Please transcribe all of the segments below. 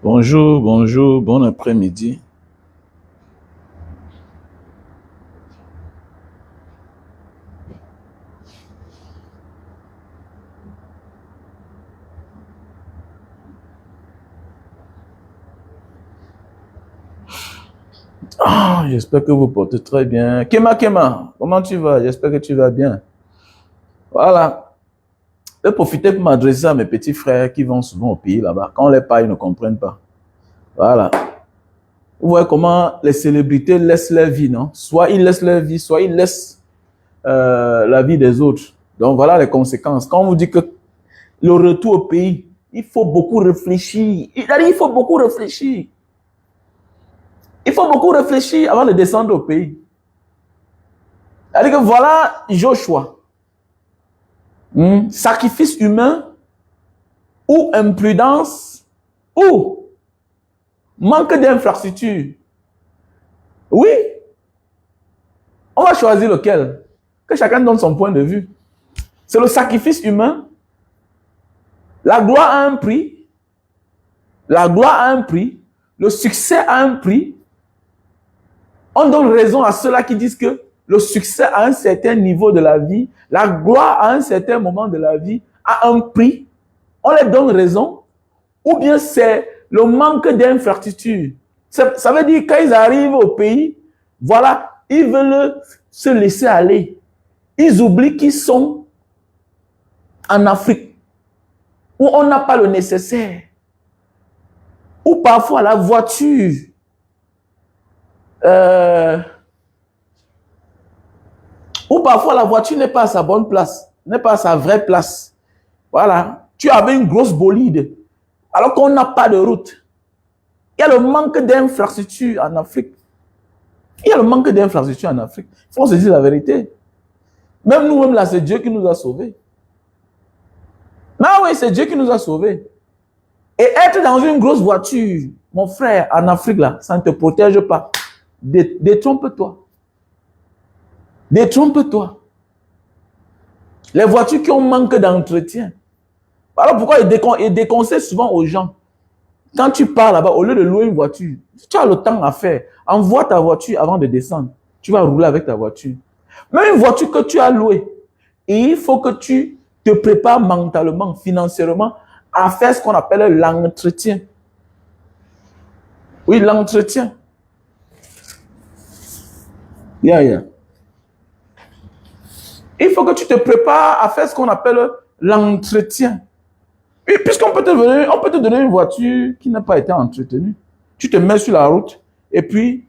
Bonjour, bonjour, bon après-midi. J'espère que vous portez très bien. Kema, comment tu vas? J'espère que tu vas bien. Voilà. Je vais profiter pour m'adresser à mes petits frères qui vont souvent au pays là-bas. Quand on les parle, ils ne comprennent pas. Voilà. Vous voyez comment les célébrités laissent leur vie, non? Soit ils laissent leur vie, soit ils laissent la vie des autres. Donc voilà les conséquences. Quand on vous dit que le retour au pays, il faut beaucoup réfléchir. Il faut beaucoup réfléchir. Il faut beaucoup réfléchir avant de descendre au pays. C'est-à-dire que voilà Joshua. Sacrifice humain ou imprudence ou manque d'infrastructure. Oui, on va choisir lequel. Que chacun donne son point de vue. C'est le sacrifice humain. La gloire a un prix. La gloire a un prix. Le succès a un prix. On donne raison à ceux-là qui disent que le succès à un certain niveau de la vie, la gloire à un certain moment de la vie a un prix. On les donne raison. Ou bien c'est le manque d'infrastructure. Ça veut dire quand ils arrivent au pays, voilà, ils veulent se laisser aller. Ils oublient qu'ils sont en Afrique, où on n'a pas le nécessaire. Ou parfois la voiture n'est pas à sa bonne place, n'est pas à sa vraie place. Voilà, tu avais une grosse bolide, alors qu'on n'a pas de route. Il y a le manque d'infrastructures en Afrique. Il y a le manque d'infrastructures en Afrique. Il faut se dire la vérité. Même nous-mêmes là, c'est Dieu qui nous a sauvés. Ah oui, c'est Dieu qui nous a sauvés. Et être dans une grosse voiture, mon frère, en Afrique là, ça ne te protège pas. Détrompe-toi. Détrompe-toi. Les voitures qui ont manque d'entretien. Alors pourquoi ils déconseillent souvent aux gens, quand tu pars là-bas, au lieu de louer une voiture, tu as le temps à faire, envoie ta voiture avant de descendre. Tu vas rouler avec ta voiture. Même une voiture que tu as louée, et il faut que tu te prépares mentalement, financièrement, à faire ce qu'on appelle l'entretien. Oui, l'entretien. Il faut que tu te prépares à faire ce qu'on appelle l'entretien. Et puisqu'on peut te donner une voiture qui n'a pas été entretenue. Tu te mets sur la route et puis,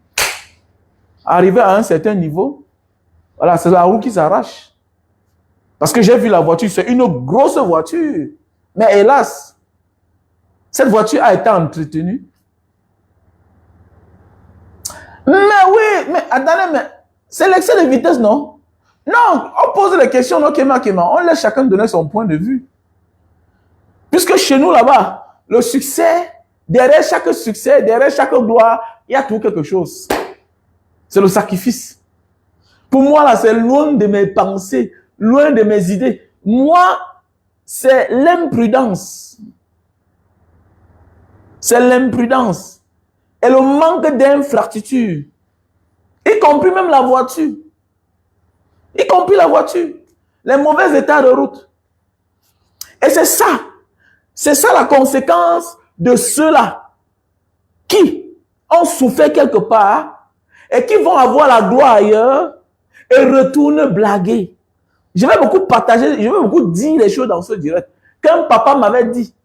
arrivé à un certain niveau, voilà, c'est la roue qui s'arrache. Parce que j'ai vu la voiture, c'est une grosse voiture. Mais hélas, cette voiture a été entretenue. Mais oui, mais attendez, mais c'est l'excès de vitesse, non? Non, on pose les questions, non, Kema. On laisse chacun donner son point de vue. Puisque chez nous, là-bas, le succès, derrière chaque gloire, il y a tout quelque chose. C'est le sacrifice. Pour moi, là, c'est loin de mes pensées, loin de mes idées. Moi, c'est l'imprudence. C'est l'imprudence. Et le manque d'infrastructure. Y compris même la voiture. Y compris la voiture. Les mauvais états de route. Et c'est ça. C'est ça la conséquence de ceux-là qui ont souffert quelque part et qui vont avoir la gloire ailleurs et retournent blaguer. Je vais beaucoup partager, je vais beaucoup dire les choses dans ce direct. Qu'un papa m'avait dit,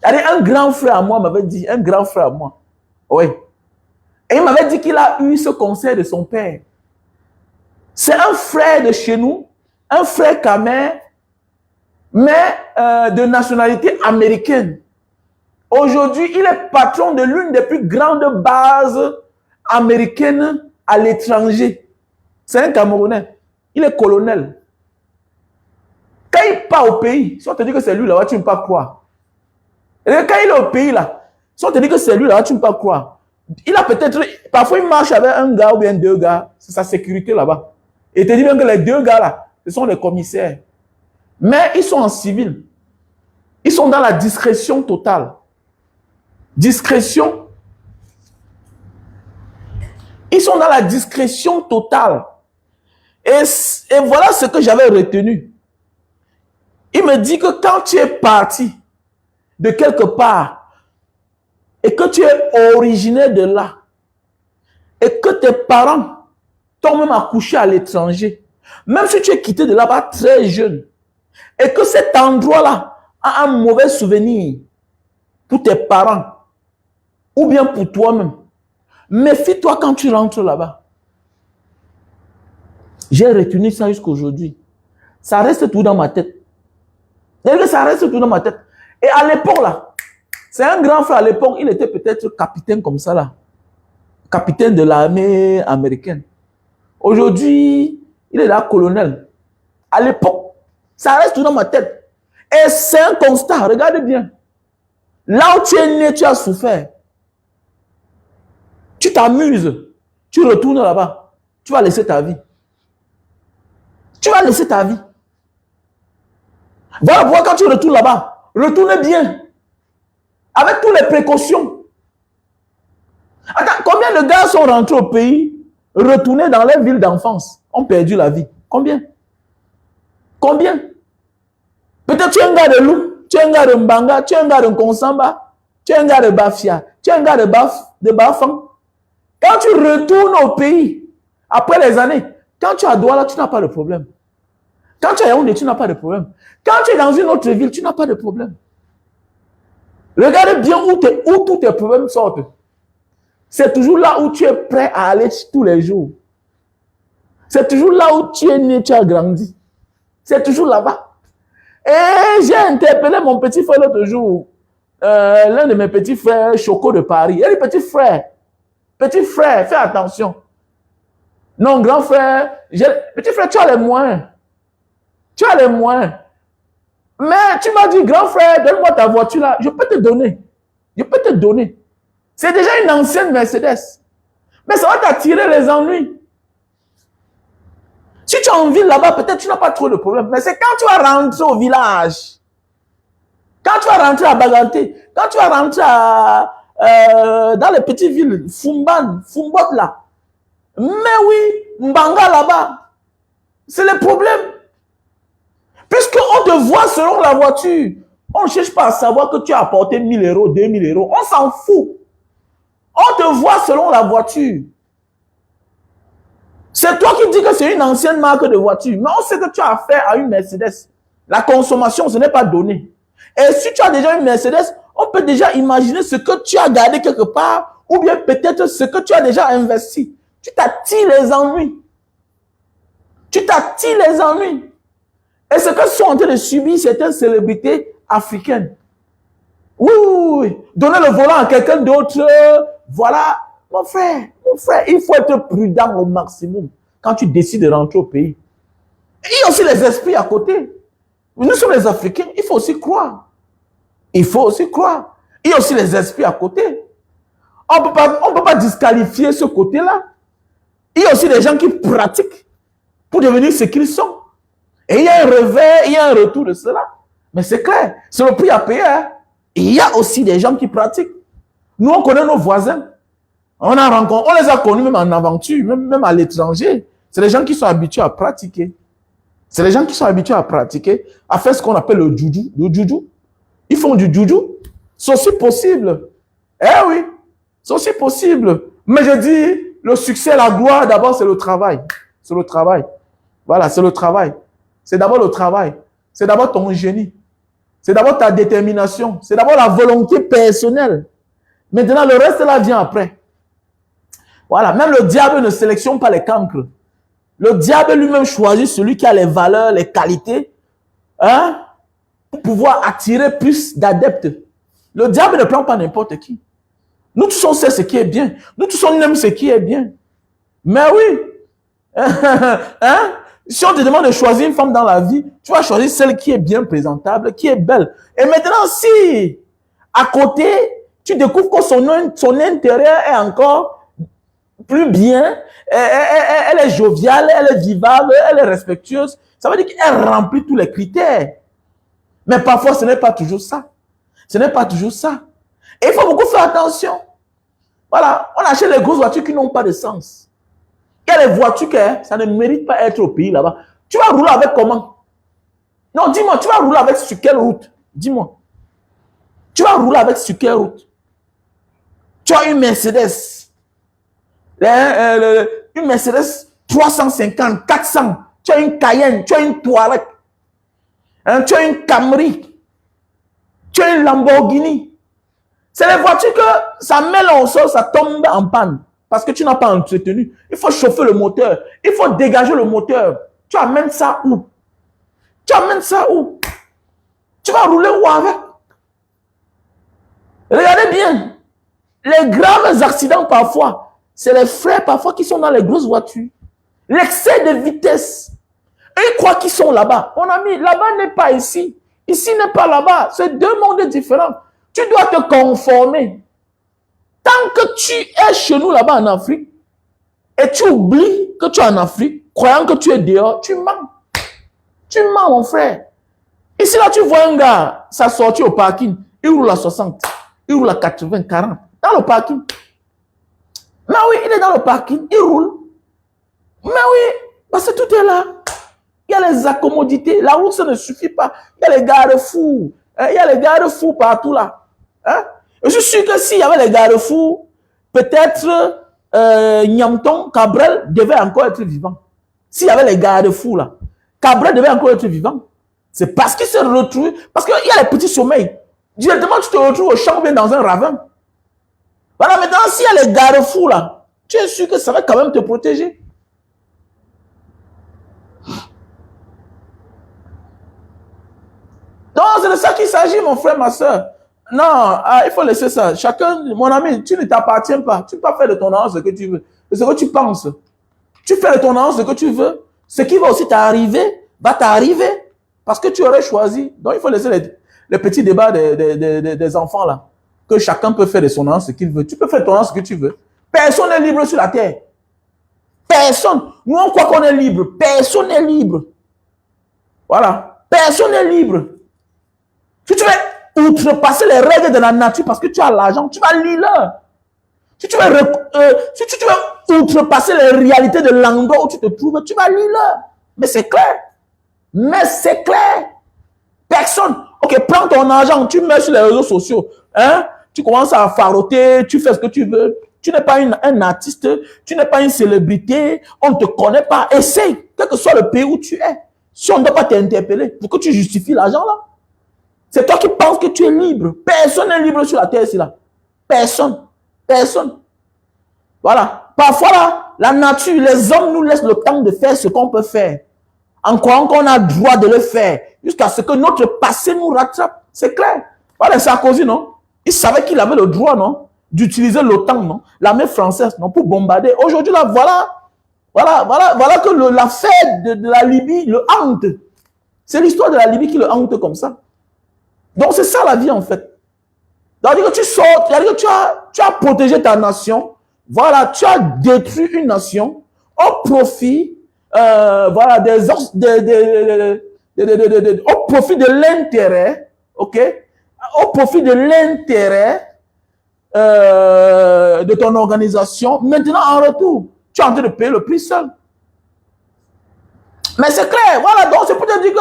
un grand frère à moi m'avait dit, un grand frère à moi, oui. Et il m'avait dit qu'il a eu ce conseil de son père. C'est un frère de chez nous, un frère camère, mais de nationalité américaine. Aujourd'hui, il est patron de l'une des plus grandes bases américaine à l'étranger. C'est un Camerounais. Il est colonel. Quand il part au pays, si on te dit que c'est lui là-bas, tu ne peux pas croire. Et quand il est au pays là, si on te dit que c'est lui là-bas, tu ne peux pas croire. Il a peut-être, parfois il marche avec un gars ou bien deux gars, c'est sa sécurité là-bas. Et il te dit même que les deux gars là, ce sont les commissaires. Mais ils sont en civil. Ils sont dans la discrétion totale. Discrétion. Ils sont dans la discrétion totale. Et voilà ce que j'avais retenu. Il me dit que quand tu es parti de quelque part et que tu es originaire de là et que tes parents t'ont même accouché à l'étranger, même si tu es quitté de là-bas très jeune et que cet endroit-là a un mauvais souvenir pour tes parents ou bien pour toi-même, méfie-toi quand tu rentres là-bas. J'ai retenu ça jusqu'à aujourd'hui. Ça reste tout dans ma tête. Ça reste tout dans ma tête. Et à l'époque là, c'est un grand frère à l'époque, il était peut-être capitaine comme ça là. Capitaine de l'armée américaine. Aujourd'hui, il est là colonel. À l'époque, ça reste tout dans ma tête. Et c'est un constat, regardez bien. Là où tu es né, tu as souffert. Tu t'amuses. Tu retournes là-bas. Tu vas laisser ta vie. Tu vas laisser ta vie. Voilà pourquoi quand tu retournes là-bas, retourne bien. Avec toutes les précautions. Attends, combien de gars sont rentrés au pays, retournés dans les villes d'enfance, ont perdu la vie? Combien? Combien? Peut-être tu es un gars de Lou, tu es un gars de Mbanga, tu es un gars de Konsamba, tu es un gars de Bafia, tu es un gars de Bafang. Quand tu retournes au pays, après les années, quand tu es à Douala, tu n'as pas de problème. Quand tu es à Yaoundé, tu n'as pas de problème. Quand tu es dans une autre ville, tu n'as pas de problème. Regarde bien où tous tes problèmes sortent. C'est toujours là où tu es prêt à aller tous les jours. C'est toujours là où tu es né, tu as grandi. C'est toujours là-bas. Et j'ai interpellé mon petit frère l'autre jour, l'un de mes petits frères, Choco de Paris. Il dit, petit frère, fais attention. Non, grand frère, petit frère, tu as les moyens. Tu as les moyens. Mais tu m'as dit, grand frère, donne-moi ta voiture là. Je peux te donner. Je peux te donner. C'est déjà une ancienne Mercedes. Mais ça va t'attirer les ennuis. Si tu es en ville là-bas, peut-être tu n'as pas trop de problème. Mais c'est quand tu vas rentrer au village, quand tu vas rentrer à Baganté, quand tu vas rentrer dans les petites villes, Fumban, Fumbot là. Mais oui, Mbanga là-bas, c'est le problème. Puisqu'on te voit selon la voiture, on ne cherche pas à savoir que tu as apporté 1000 euros, 2000 euros. On s'en fout. On te voit selon la voiture. C'est toi qui dis que c'est une ancienne marque de voiture. Mais on sait que tu as affaire à une Mercedes. La consommation, ce n'est pas donné. Et si tu as déjà une Mercedes, on peut déjà imaginer ce que tu as gardé quelque part ou bien peut-être ce que tu as déjà investi. Tu t'attires les ennuis. Tu t'attires les ennuis. Et ce que sont en train de subir certaines célébrités africaines. Oui, oui, oui. Donner le volant à quelqu'un d'autre. Voilà. Mon frère, il faut être prudent au maximum quand tu décides de rentrer au pays. Et il y a aussi les esprits à côté. Nous sommes les Africains, il faut aussi croire. Il faut aussi croire. Il y a aussi les esprits à côté. On ne peut pas disqualifier ce côté-là. Il y a aussi des gens qui pratiquent pour devenir ce qu'ils sont. Et il y a un revers, il y a un retour de cela. Mais c'est clair, c'est le prix à payer. Hein? Et il y a aussi des gens qui pratiquent. Nous, on connaît nos voisins. On les a connus même en aventure, même à l'étranger. C'est les gens qui sont habitués à pratiquer. C'est les gens qui sont habitués à pratiquer, à faire ce qu'on appelle le juju. Le juju. Ils font du juju. C'est aussi possible. Eh oui, c'est aussi possible. Mais je dis, le succès, la gloire, d'abord, c'est le travail. C'est le travail. Voilà, c'est le travail. C'est d'abord le travail. C'est d'abord ton génie. C'est d'abord ta détermination. C'est d'abord la volonté personnelle. Maintenant, le reste là vient après. Voilà, même le diable ne sélectionne pas les cancres. Le diable lui-même choisit celui qui a les valeurs, les qualités, hein, pour pouvoir attirer plus d'adeptes. Le diable ne prend pas n'importe qui. Nous tous on sait ce qui est bien. Nous tous on aime ce qui est bien. Mais oui. Hein? Si on te demande de choisir une femme dans la vie, tu vas choisir celle qui est bien présentable, qui est belle. Et maintenant, si à côté, tu découvres que son intérieur est encore plus bien, elle est joviale, elle est vivable, elle est respectueuse, ça veut dire qu'elle remplit tous les critères. Mais parfois, ce n'est pas toujours ça. Ce n'est pas toujours ça. Et il faut beaucoup faire attention. Voilà, on achète les grosses voitures qui n'ont pas de sens. Il y a les voitures que ça ne mérite pas d'être au pays là-bas. Tu vas rouler avec comment? Non, dis-moi, tu vas rouler avec sur quelle route? Dis-moi. Tu vas rouler avec sur quelle route? Tu as une Mercedes. Une Mercedes 350, 400. Tu as une Cayenne, tu as une Touareg. Tu as une Camry. Tu as une Lamborghini. C'est les voitures que ça mêle au sol, ça tombe en panne. Parce que tu n'as pas entretenu. Il faut chauffer le moteur. Il faut dégager le moteur. Tu amènes ça où? Tu amènes ça où? Tu vas rouler où avec? Regardez bien. Les graves accidents parfois, c'est les frères parfois qui sont dans les grosses voitures. L'excès de vitesse. Et ils croient qu'ils sont là-bas. Mon ami, là-bas n'est pas ici. Ici n'est pas là-bas. C'est deux mondes différents. Tu dois te conformer. Tant que tu es chez nous là-bas en Afrique, et tu oublies que tu es en Afrique, croyant que tu es dehors, tu mens. Tu mens, mon frère. Ici, là, tu vois un gars, ça sortit au parking, il roule à 60, il roule à 80, 40, dans le parking. Mais oui, il est dans le parking, il roule. Mais oui, parce que tout est là. Il y a les accommodités. La route, ça ne suffit pas. Il y a les garde-fous. Il y a les garde-fous partout là. Hein? Je suis sûr que s'il y avait les garde-fous, peut-être Nyamton, Cabrel devait encore être vivant. S'il y avait les garde-fous là, Cabrel devait encore être vivant. C'est parce qu'il s'est retrouvé, parce qu'il y a les petits sommeils. Directement, tu te retrouves au champ ou bien dans un ravin. Voilà, maintenant, s'il y a les garde-fous là, tu es sûr que ça va quand même te protéger. Non, c'est de ça qu'il s'agit, mon frère, ma soeur. Non, il faut laisser ça. Chacun, mon ami, tu ne t'appartiens pas. Tu peux pas faire de ton âge ce que tu veux. Ce que tu penses. Tu fais de ton âge ce que tu veux. Ce qui va aussi t'arriver, va t'arriver. Parce que tu aurais choisi. Donc, il faut laisser les petits débats des enfants là. Que chacun peut faire de son âge ce qu'il veut. Tu peux faire de ton âge ce que tu veux. Personne n'est libre sur la terre. Personne. Nous, on croit qu'on est libre. Personne n'est libre. Voilà. Personne n'est libre. Si tu veux outrepasser les règles de la nature parce que tu as l'argent, tu vas lire là. Si tu veux outrepasser les réalités de l'endroit où tu te trouves, tu vas lire là. Mais c'est clair. Mais c'est clair. Personne. Ok, prends ton argent, tu mets sur les réseaux sociaux. Hein? Tu commences à faroter, tu fais ce que tu veux. Tu n'es pas un artiste, tu n'es pas une célébrité, on ne te connaît pas. Essaye, quel que soit le pays où tu es. Si on ne doit pas t'interpeller, pour que tu justifies l'argent là. C'est toi qui penses que tu es libre. Personne n'est libre sur la terre ici là. Personne. Personne. Voilà. Parfois là, la nature, les hommes nous laissent le temps de faire ce qu'on peut faire. En croyant qu'on a le droit de le faire. Jusqu'à ce que notre passé nous rattrape. C'est clair. Voilà, Sarkozy, non? Il savait qu'il avait le droit, non? D'utiliser l'OTAN, non? L'armée française, non? Pour bombarder. Aujourd'hui là, voilà que l'affaire de la Libye le hante. C'est l'histoire de la Libye qui le hante comme ça. Donc, c'est ça la vie, en fait. C'est-à-dire que tu sors, c'est-à-dire que tu as protégé ta nation. Voilà, tu as détruit une nation au profit, voilà, au profit de l'intérêt, ok? Au profit de l'intérêt de ton organisation. Maintenant, en retour, tu es en train de payer le prix seul. Mais c'est clair, voilà, donc c'est pour te dire que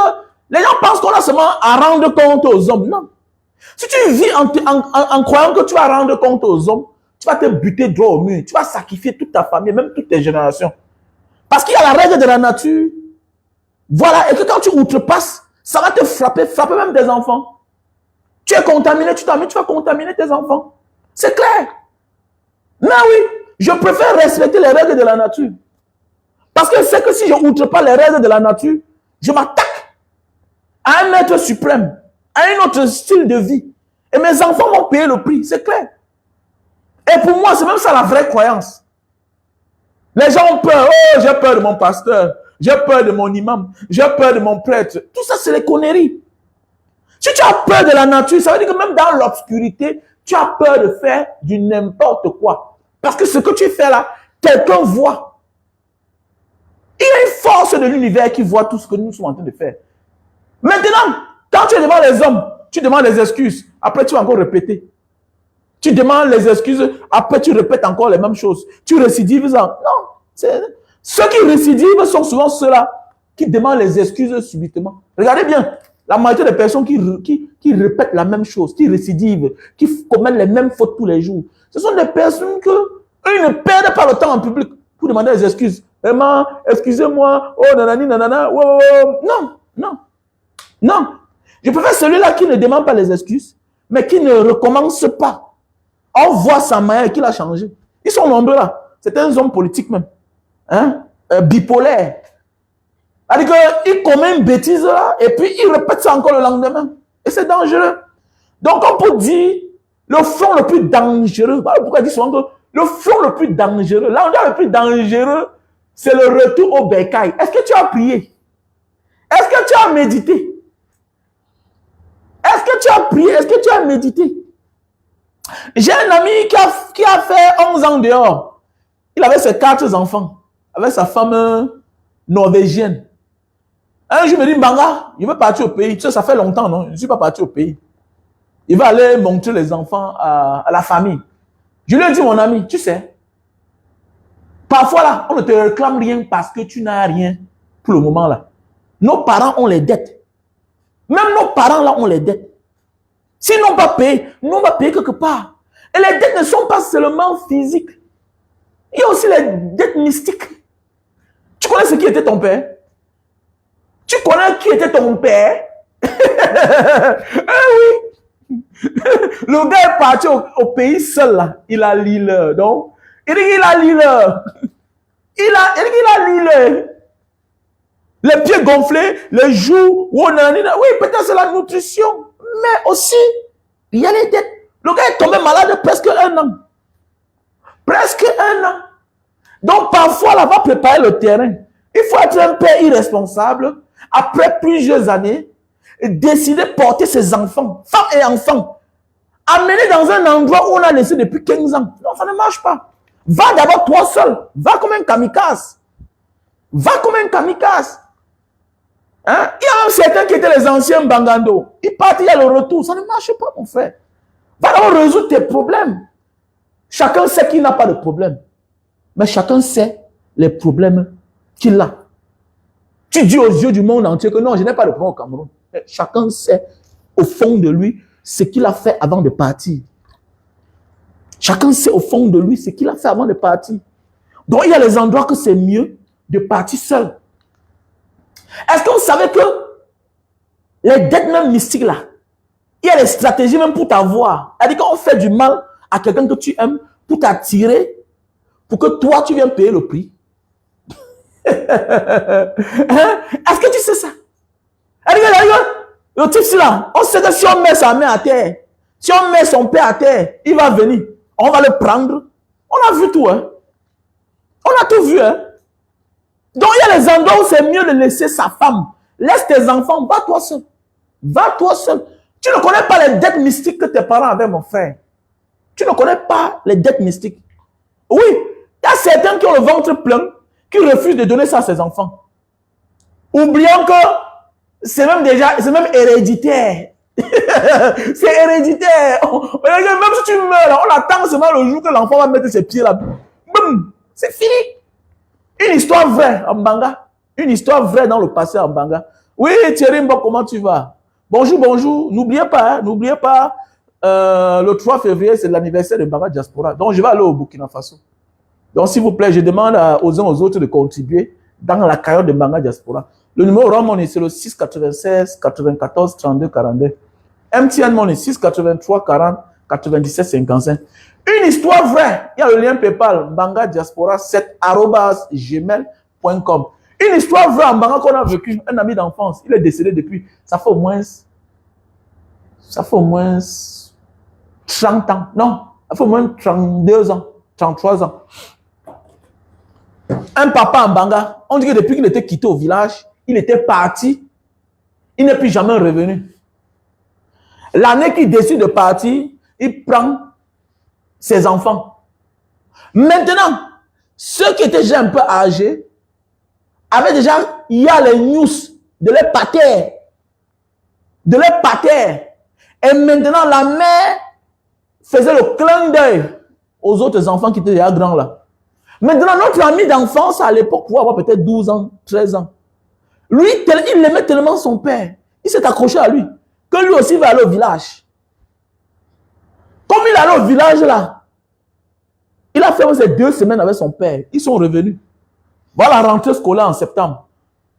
les gens pensent qu'on a seulement à rendre compte aux hommes. Non. Si tu vis en croyant que tu vas rendre compte aux hommes, tu vas te buter droit au mur. Tu vas sacrifier toute ta famille, même toutes tes générations. Parce qu'il y a la règle de la nature. Voilà, et que quand tu outrepasses, ça va te frapper même tes enfants. Tu es contaminé, tu vas contaminer tes enfants. C'est clair. Mais oui, je préfère respecter les règles de la nature. Parce que c'est que si je outrepasse les règles de la nature, je m'attaque à un être suprême, à un autre style de vie. Et mes enfants vont payer le prix, c'est clair. Et pour moi, c'est même ça la vraie croyance. Les gens ont peur. Oh, j'ai peur de mon pasteur. J'ai peur de mon imam. J'ai peur de mon prêtre. Tout ça, c'est les conneries. Si tu as peur de la nature, ça veut dire que même dans l'obscurité, tu as peur de faire du n'importe quoi. Parce que ce que tu fais là, quelqu'un voit. Il y a une force de l'univers qui voit tout ce que nous sommes en train de faire. Maintenant, quand tu es devant les hommes, tu demandes des excuses. Après, tu vas encore répéter. Tu demandes les excuses. Après, tu répètes encore les mêmes choses. Tu récidives. Non. Ceux qui récidivent sont souvent ceux-là qui demandent les excuses subitement. Regardez bien. La majorité des personnes qui répètent la même chose, qui récidivent, qui commettent les mêmes fautes tous les jours, ce sont des personnes qui ne perdent pas le temps en public pour demander des excuses. Vraiment, excusez-moi, oh nanani nanana, oh, oh, oh. Non. Je préfère celui-là qui ne demande pas les excuses, mais qui ne recommence pas. On voit sa manière qu'il a changé. Ils sont nombreux là. C'est un homme politique même. Bipolaire. C'est-à-dire qu'il commet une bêtise là, et puis il répète ça encore le lendemain. Et c'est dangereux. Donc on peut dire, le front le plus dangereux, voilà pourquoi il dit souvent que le front le plus dangereux, l'endroit le plus dangereux, c'est le retour au bercail. Est-ce que tu as prié? Est-ce que tu as médité? Est-ce que tu as prié? Est-ce que tu as médité? J'ai un ami qui a fait 11 ans dehors. Il avait ses 4 enfants, avec sa femme norvégienne. Un jour, il me dit, Mbanga, je veux partir au pays. Tu sais, ça fait longtemps, non? Je ne suis pas parti au pays. Il va aller montrer les enfants à la famille. Je lui ai dit, mon ami, tu sais, parfois là, on ne te réclame rien parce que tu n'as rien pour le moment là. Nos parents ont les dettes. Même nos parents là ont les dettes. S'ils n'ont pas payé, nous on va payer quelque part. Et les dettes ne sont pas seulement physiques. Il y a aussi les dettes mystiques. Tu connais ce qui était ton père? Tu connais qui était ton père? Oui. Le gars est parti au pays seul là. Il a l'île. Donc, il dit qu'il a l'île. Il a l'île. Les pieds gonflés, les joues. Oui, peut-être c'est la nutrition. Mais aussi, il y a les dettes. Le gars est tombé malade presque 1 an. Presque 1 an. Donc, parfois, là, va préparer le terrain. Il faut être un père irresponsable. Après plusieurs années, décider de porter ses enfants, femmes et enfants, amener dans un endroit où on a laissé depuis 15 ans. Non, ça ne marche pas. Va d'abord toi seul. Va comme un kamikaze. Va comme un kamikaze. Hein? Il y a même certains qui étaient les anciens Bangando. Ils partent, il y a le retour. Ça ne marche pas, mon frère. Va d'abord résoudre tes problèmes. Chacun sait qu'il n'a pas de problème. Mais chacun sait les problèmes qu'il a. Tu dis aux yeux du monde entier que non, je n'ai pas de problème au Cameroun. Mais chacun sait au fond de lui ce qu'il a fait avant de partir. Chacun sait au fond de lui ce qu'il a fait avant de partir. Donc il y a les endroits que c'est mieux de partir seul. Est-ce que vous savez que les dettes même mystiques là, il y a des stratégies même pour t'avoir. C'est-à-dire qu'on fait du mal à quelqu'un que tu aimes pour t'attirer, pour que toi tu viennes payer le prix. Est-ce que tu sais ça? Le type là, on sait que si on met sa main à terre, si on met son père à terre, il va venir. On va le prendre. On a vu tout, hein. On a tout vu, hein. Donc il y a les endroits où c'est mieux de laisser sa femme. Laisse tes enfants, va toi seul. Va toi seul. Tu ne connais pas les dettes mystiques que tes parents avaient, mon frère. Tu ne connais pas les dettes mystiques. Oui, il y a certains qui ont le ventre plein, qui refusent de donner ça à ses enfants. Oublions que c'est même héréditaire. C'est héréditaire. Même si tu meurs, on attend seulement le jour que l'enfant va mettre ses pieds là. Boum, c'est fini. Une histoire vraie en Banga. Une histoire vraie dans le passé en Banga. Oui, Thierry Mbok, comment tu vas? Bonjour, bonjour. N'oubliez pas, le 3 février, c'est l'anniversaire de Banga Diaspora. Donc, je vais aller au Burkina Faso. Donc, s'il vous plaît, je demande aux uns aux autres de contribuer dans la cagnotte de Banga Diaspora. Le numéro Orange Money, c'est le 696 94 32 42. MTN Money, 683 40 97 55. Une histoire vraie. Il y a le lien PayPal, Banga Diaspora 7@gmail.com. Une histoire vraie en Banga qu'on a vécu. Un ami d'enfance, il est décédé depuis. Ça fait au moins 30 ans. Non, Il faut au moins 32 ans, 33 ans. Un papa en Banga, on dit que depuis qu'il était quitté au village, il était parti, il n'est plus jamais revenu. L'année qu'il décide de partir, il prend ses enfants. Maintenant, ceux qui étaient déjà un peu âgés, avaient déjà, il y a les news de leur pater. De leur pater. Et maintenant, la mère faisait le clin d'œil aux autres enfants qui étaient déjà grands là. Maintenant, notre ami d'enfance à l'époque pouvait avoir peut-être 12 ans, 13 ans. Lui, il aimait tellement son père. Il s'est accroché à lui. Que lui aussi va aller au village. Comme il allait au village là, il a fait ces 2 semaines avec son père. Ils sont revenus. Voilà la rentrée scolaire en septembre.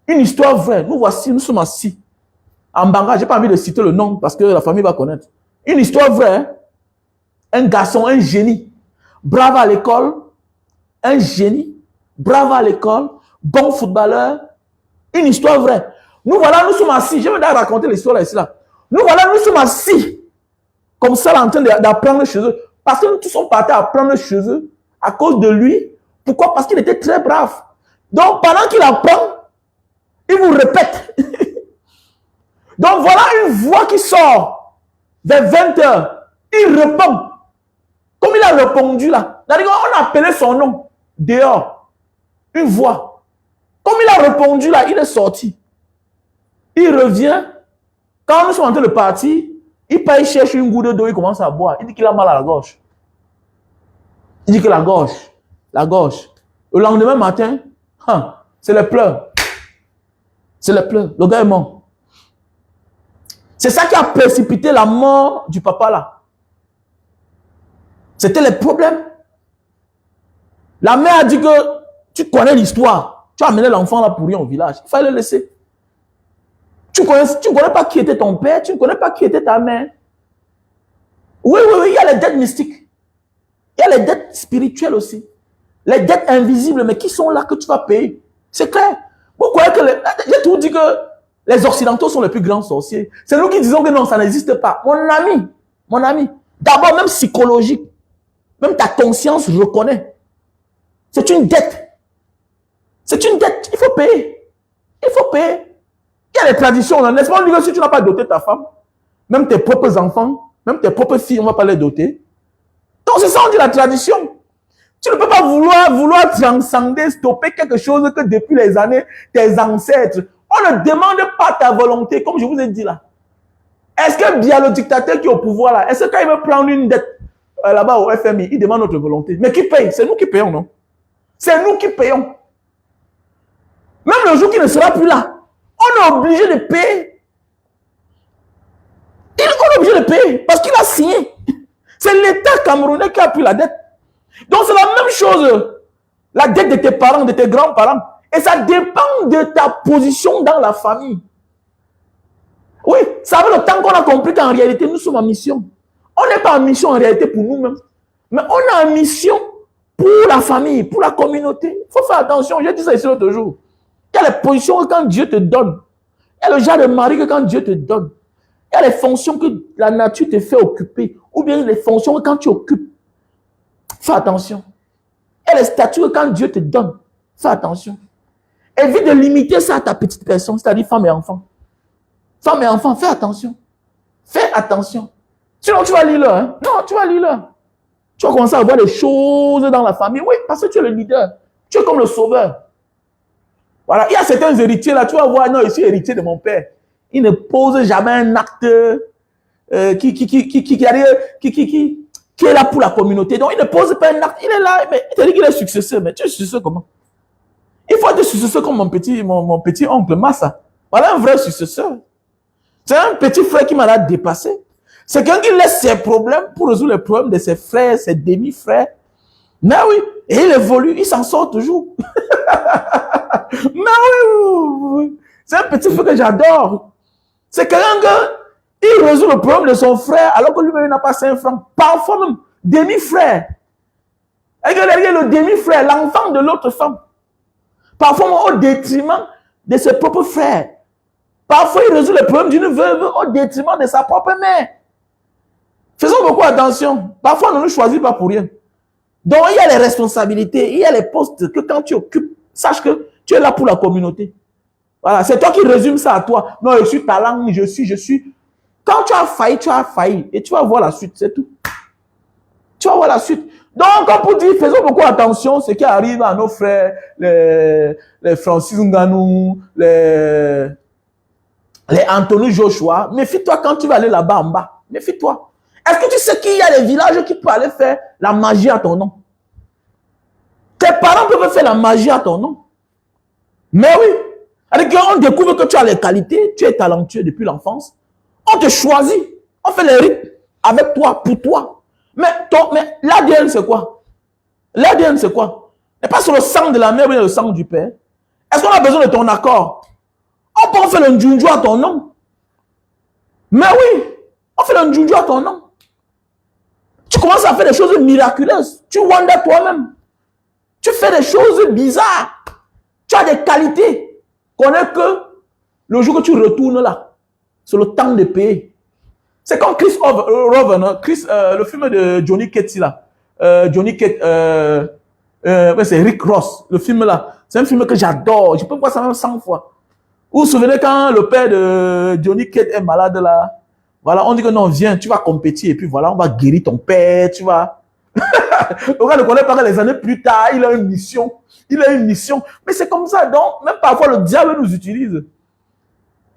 Une histoire vraie. Nous sommes assis. En Banga, je n'ai pas envie de citer le nom parce que la famille va connaître. Une histoire vraie. Hein? Un garçon, un génie. Brave à l'école. Un génie. Brave à l'école. Bon footballeur. Une histoire vraie. Nous voilà, nous sommes assis. Je vais raconter l'histoire ici là. Nous voilà, nous sommes assis. Comme ça, là, en train d'apprendre chez eux. Parce que nous tous sommes partis apprendre chez eux. À cause de lui. Pourquoi? Parce qu'il était très brave. Donc, pendant qu'il apprend, il vous répète. Donc, voilà une voix qui sort vers 20 h. Il répond. Comme il a répondu là. On a appelé son nom dehors. Une voix. Comme il a répondu là, il est sorti. Il revient. Quand nous sommes en train de partir, il part, il cherche une goutte d'eau, il commence à boire. Il dit qu'il a mal à la gorge. Il dit que la gorge. Le lendemain matin, c'est les pleurs. C'est les pleurs. Le gars est mort. C'est ça qui a précipité la mort du papa là. C'était les problèmes. La mère a dit que tu connais l'histoire. Tu as amené l'enfant là pour rien au village. Il fallait le laisser. Tu ne connais pas qui était ton père. Tu ne connais pas qui était ta mère. Oui, il y a les dettes mystiques. Il y a les dettes spirituelles aussi. Les dettes invisibles, mais qui sont là que tu vas payer. C'est clair. Vous croyez que... J'ai toujours dit que les Occidentaux sont les plus grands sorciers. C'est nous qui disons que non, ça n'existe pas. Mon ami, d'abord même psychologique, même ta conscience reconnaît. C'est une dette. C'est une dette. Il faut payer. Il faut payer. Il y a des traditions, n'est-ce pas? On dit que si tu n'as pas doté ta femme, même tes propres enfants, même tes propres filles, on ne va pas les doter. Donc c'est ça, on dit la tradition. Tu ne peux pas vouloir transcender, stopper quelque chose que depuis les années, tes ancêtres. On ne demande pas ta volonté, comme je vous ai dit là. Est-ce que bien le dictateur qui est au pouvoir là, est-ce que quand il veut prendre une dette là-bas au FMI, il demande notre volonté? Mais qui paye? C'est nous qui payons, non? C'est nous qui payons. Même le jour qui ne sera plus là, on est obligé de payer. On est obligé de payer parce qu'il a signé. C'est l'État camerounais qui a pris la dette. Donc c'est la même chose. La dette de tes parents, de tes grands-parents. Et ça dépend de ta position dans la famille. Oui, ça fait le temps qu'on a compris qu'en réalité, nous sommes en mission. On n'est pas en mission en réalité pour nous-mêmes. Mais on est en mission pour la famille, pour la communauté. Il faut faire attention. J'ai dit ça ici l'autre jour. Il y a les positions que quand Dieu te donne. Il y a le genre de mari que quand Dieu te donne. Il y a les fonctions que la nature te fait occuper. Ou bien les fonctions que quand tu occupes. Fais attention. Il y a les statuts que quand Dieu te donne. Fais attention. Évite de limiter ça à ta petite personne, c'est-à-dire femme et enfant. Femme et enfant, fais attention. Fais attention. Sinon, tu vas lire là. Hein? Non, tu vas lire là. Tu vas commencer à voir des choses dans la famille. Oui, parce que tu es le leader. Tu es comme le sauveur. Voilà. Il y a certains héritiers là. Tu vas voir, non, je suis héritier de mon père. Il ne pose jamais un acte qui est là pour la communauté. Donc, il ne pose pas un acte. Il est là, mais il te dit qu'il est successeur. Mais tu es successeur comment? Il faut être successeur comme mon petit oncle Massa. Voilà un vrai successeur. C'est un petit frère qui m'a dépassé. C'est quelqu'un qui laisse ses problèmes pour résoudre les problèmes de ses frères, ses demi-frères. Mais oui, et il évolue, il s'en sort toujours. Mais oui, c'est un petit frère que j'adore. C'est quelqu'un qui résout le problème de son frère alors que lui-même n'a pas 5 francs. Parfois même, demi-frère. Et le demi-frère, l'enfant de l'autre femme. Parfois au détriment de ses propres frères. Parfois, il résout les problèmes d'une veuve au détriment de sa propre mère. Faisons beaucoup attention. Parfois, on ne nous choisit pas pour rien. Donc, il y a les responsabilités, il y a les postes que quand tu occupes, sache que tu es là pour la communauté. Voilà, c'est toi qui résumes ça à toi. Non, je suis talent, je suis. Quand tu as failli, tu as failli. Et tu vas voir la suite, c'est tout. Tu vas voir la suite. Donc, comme pour dire, faisons beaucoup attention à ce qui arrive à nos frères, les Francis Ngannou, les Anthony Joshua. Méfie-toi quand tu vas aller là-bas en bas. Méfie-toi. Est-ce que tu sais qu'il y a des villages qui peuvent aller faire la magie à ton nom? Tes parents peuvent faire la magie à ton nom. Mais oui. On découvre que tu as les qualités, tu es talentueux depuis l'enfance. On te choisit. On fait les rites avec toi, pour toi. Mais l'ADN, c'est quoi? L'ADN, c'est quoi? n'est pas sur le sang de la mère ou le sang du père. Est-ce qu'on a besoin de ton accord? On peut faire le njunju à ton nom. Mais oui, on fait le njunju à ton nom. Tu commences à faire des choses miraculeuses. Tu wonders toi-même. Tu fais des choses bizarres. Tu as des qualités qu'on n'est que le jour que tu retournes là. C'est le temps de payer. C'est comme Chris Roven, le film de Johnny Cage là. Johnny Cage, c'est Rick Ross, le film là. C'est un film que j'adore. Je peux voir ça même 100 fois. Vous vous souvenez quand le père de Johnny Cage est malade là? Voilà, on dit que non, viens, tu vas compétir et puis voilà, on va guérir ton père, tu vas. Le gars ne connaît pas que les années plus tard, il a une mission. Il a une mission. Mais c'est comme ça, donc, même parfois le diable nous utilise.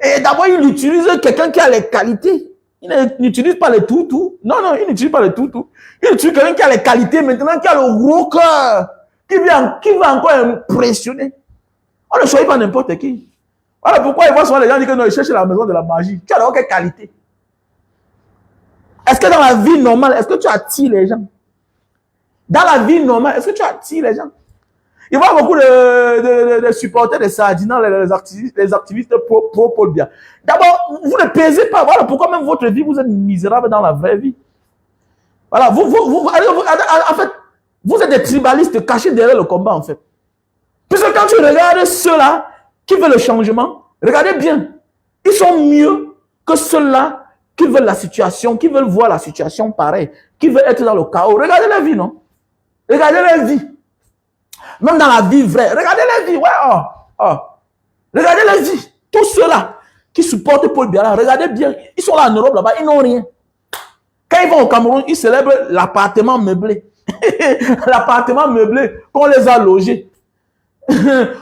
Et d'abord, il utilise quelqu'un qui a les qualités. Il n'utilise pas les toutous. Non, il n'utilise pas les toutous. Il utilise quelqu'un qui a les qualités maintenant, qui a le gros cœur, qui va encore impressionner. On ne choisit pas n'importe qui. Voilà pourquoi ils voient souvent les gens dire que non, ils cherchent la maison de la magie. Tu as d'abord quelle qualité? Est-ce que dans la vie normale, est-ce que tu attires les gens? Dans la vie normale, est-ce que tu attires les gens? Il y a beaucoup de supporters de Sardinans, les activistes pro-Paul Biya. D'abord, vous ne pesez pas. Voilà pourquoi même votre vie, vous êtes misérable dans la vraie vie. Voilà, en fait, vous êtes des tribalistes cachés derrière le combat, en fait. Puisque quand tu regardes ceux-là qui veulent le changement, regardez bien. Ils sont mieux que ceux-là qui veulent la situation, qui veulent voir la situation pareille, qui veulent être dans le chaos. Regardez la vie, non? Regardez la vie. Même dans la vie vraie. Regardez la vie. Ouais, regardez la vie. Tous ceux-là qui supportent Paul Biya, regardez bien. Ils sont là en Europe, là-bas, ils n'ont rien. Quand ils vont au Cameroun, ils célèbrent l'appartement meublé. L'appartement meublé qu'on les a logés.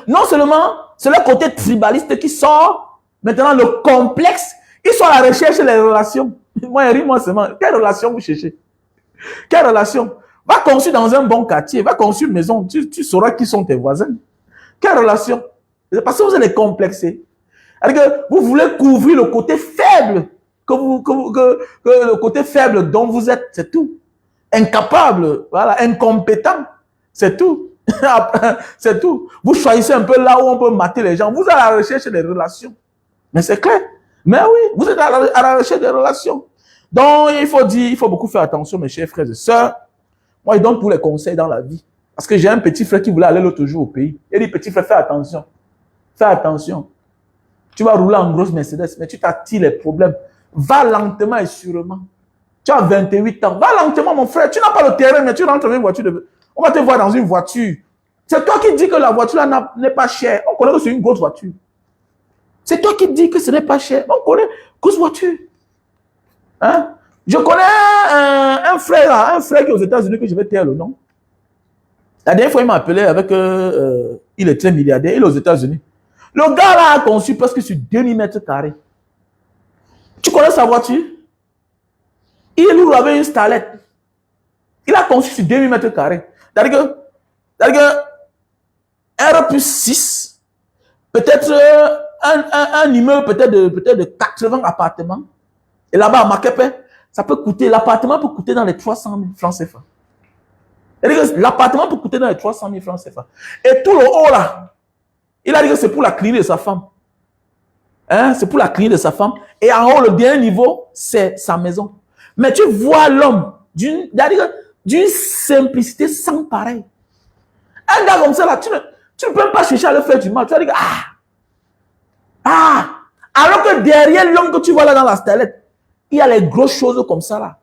Non seulement, c'est le côté tribaliste qui sort. Maintenant, le complexe. Ils sont à la recherche des relations. Moi seulement. Quelle relation vous cherchez? Quelle relation? Va construire dans un bon quartier, va construire une maison, tu sauras qui sont tes voisins. Quelle relation? Parce que vous êtes complexés. Vous voulez couvrir le côté faible, le côté faible dont vous êtes, c'est tout. Incapable, voilà, incompétent, c'est tout. C'est tout. Vous choisissez un peu là où on peut mater les gens. Vous êtes à la recherche des relations. Mais c'est clair. Mais oui, vous êtes à la recherche des relations. Donc, il faut beaucoup faire attention, mes chers frères et sœurs. Moi, je donne tous les conseils dans la vie. Parce que j'ai un petit frère qui voulait aller l'autre jour au pays. Il dit, petit frère, fais attention. Fais attention. Tu vas rouler en grosse Mercedes, mais tu t'attires les problèmes. Va lentement et sûrement. Tu as 28 ans. Va lentement, mon frère. Tu n'as pas le terrain, mais tu rentres dans une voiture. On va te voir dans une voiture. C'est toi qui dis que la voiture là n'est pas chère. On connaît que c'est une grosse voiture. C'est toi qui dis que ce n'est pas cher. On connaît grosse voiture. Hein? Je connais un frère qui est aux États-Unis, que je vais taire le nom. La dernière fois, il m'a appelé avec... il est très milliardaire, il est aux États-Unis. Le gars là a conçu presque sur 2000 mètres carrés. Tu connais sa voiture? Il nous avait une Starlet. Il a conçu sur 2000 mètres carrés. C'est-à-dire que R plus 6, peut-être un immeuble peut-être de 80 appartements. Et là-bas, à Makepe, ça peut coûter, l'appartement peut coûter dans les 300 000 francs CFA. L'appartement peut coûter dans les 300 000 francs CFA. Et tout le haut là, il a dit que c'est pour la clinique de sa femme. Hein? C'est pour la clinique de sa femme. Et en haut, le dernier niveau, c'est sa maison. Mais tu vois l'homme d'une simplicité sans pareil. Un gars comme ça là, tu ne peux pas chercher à le faire du mal. Tu vas dire, alors que derrière l'homme que tu vois là dans la stellette, il y a les grosses choses comme ça là.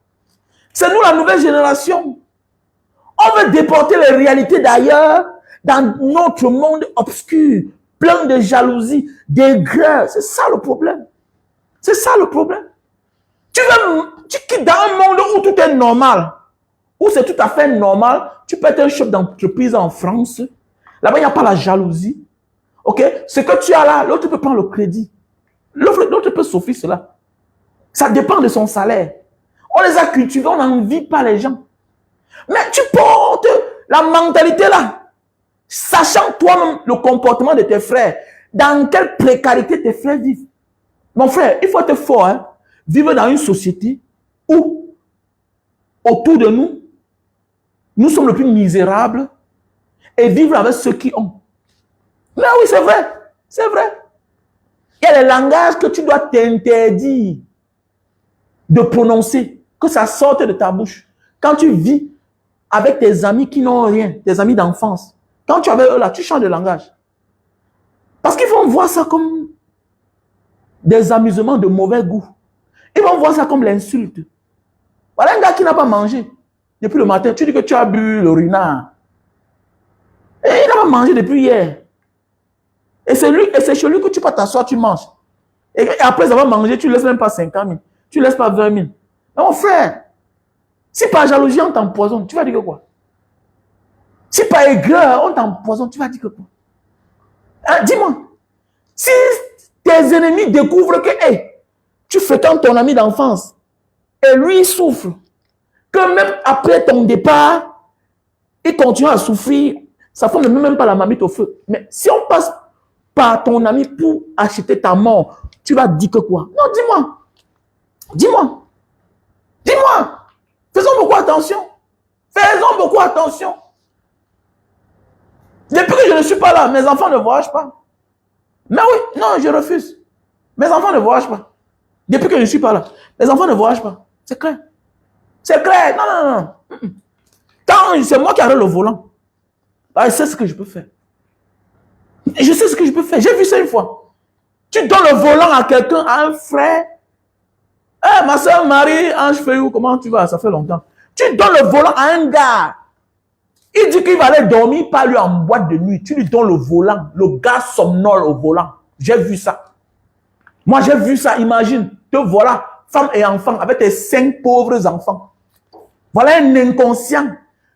C'est nous la nouvelle génération. On veut déporter les réalités d'ailleurs dans notre monde obscur, plein de jalousie, d'aigreur. C'est ça le problème. C'est ça le problème. Tu quittes dans un monde où tout est normal, où c'est tout à fait normal. Tu peux être un chef d'entreprise en France. Là-bas, il n'y a pas la jalousie. Ok? Ce que tu as là, l'autre peut prendre le crédit. L'autre peut s'offrir cela. Ça dépend de son salaire. On les a cultivés, on n'envie pas les gens. Mais tu portes la mentalité là, sachant toi-même le comportement de tes frères, dans quelle précarité tes frères vivent. Mon frère, il faut être fort, hein? Vivre dans une société où, autour de nous, nous sommes les plus misérables et vivre avec ceux qui ont. Mais oui, c'est vrai. C'est vrai. Il y a des langages que tu dois t'interdire de prononcer, que ça sorte de ta bouche. Quand tu vis avec tes amis qui n'ont rien, tes amis d'enfance, quand tu es avec eux là, tu changes de langage. Parce qu'ils vont voir ça comme des amusements de mauvais goût. Ils vont voir ça comme l'insulte. Voilà un gars qui n'a pas mangé depuis le matin. Tu dis que tu as bu le renard. Et il n'a pas mangé depuis hier. Et c'est chez lui que tu peux t'asseoir, tu manges. Et après avoir mangé, tu ne laisses même pas 50 000. Tu ne laisses pas 20 000. Mais mon frère, si par jalousie on t'empoisonne, tu vas dire que quoi? Si par aigreur on t'empoisonne, tu vas dire que quoi? Hein, dis-moi. Si tes ennemis découvrent que hey, tu fréquentes ton ami d'enfance et lui il souffre, que même après ton départ, il continue à souffrir, sa femme ne met même pas la marmite au feu. Mais si on passe par ton ami pour acheter ta mort, tu vas dire que quoi? Non, dis-moi. Dis-moi. Dis-moi. Faisons beaucoup attention. Faisons beaucoup attention. Depuis que je ne suis pas là, mes enfants ne voyagent pas. Mais oui, non, je refuse. Mes enfants ne voyagent pas. Depuis que je ne suis pas là, mes enfants ne voyagent pas. C'est clair. C'est clair. Non, non, non. Quand c'est moi qui arrête le volant, je sais ce que je peux faire. Je sais ce que je peux faire. J'ai vu ça une fois. Tu donnes le volant à quelqu'un, à un frère. Eh, ma soeur Marie, Ange Fayou, comment tu vas? Ça fait longtemps. Tu donnes le volant à un gars. Il dit qu'il va aller dormir par lui en boîte de nuit. Tu lui donnes le volant. Le gars somnole au volant. J'ai vu ça. Moi, j'ai vu ça. Imagine. Te voilà, femme et enfant, avec tes 5 pauvres enfants. Voilà un inconscient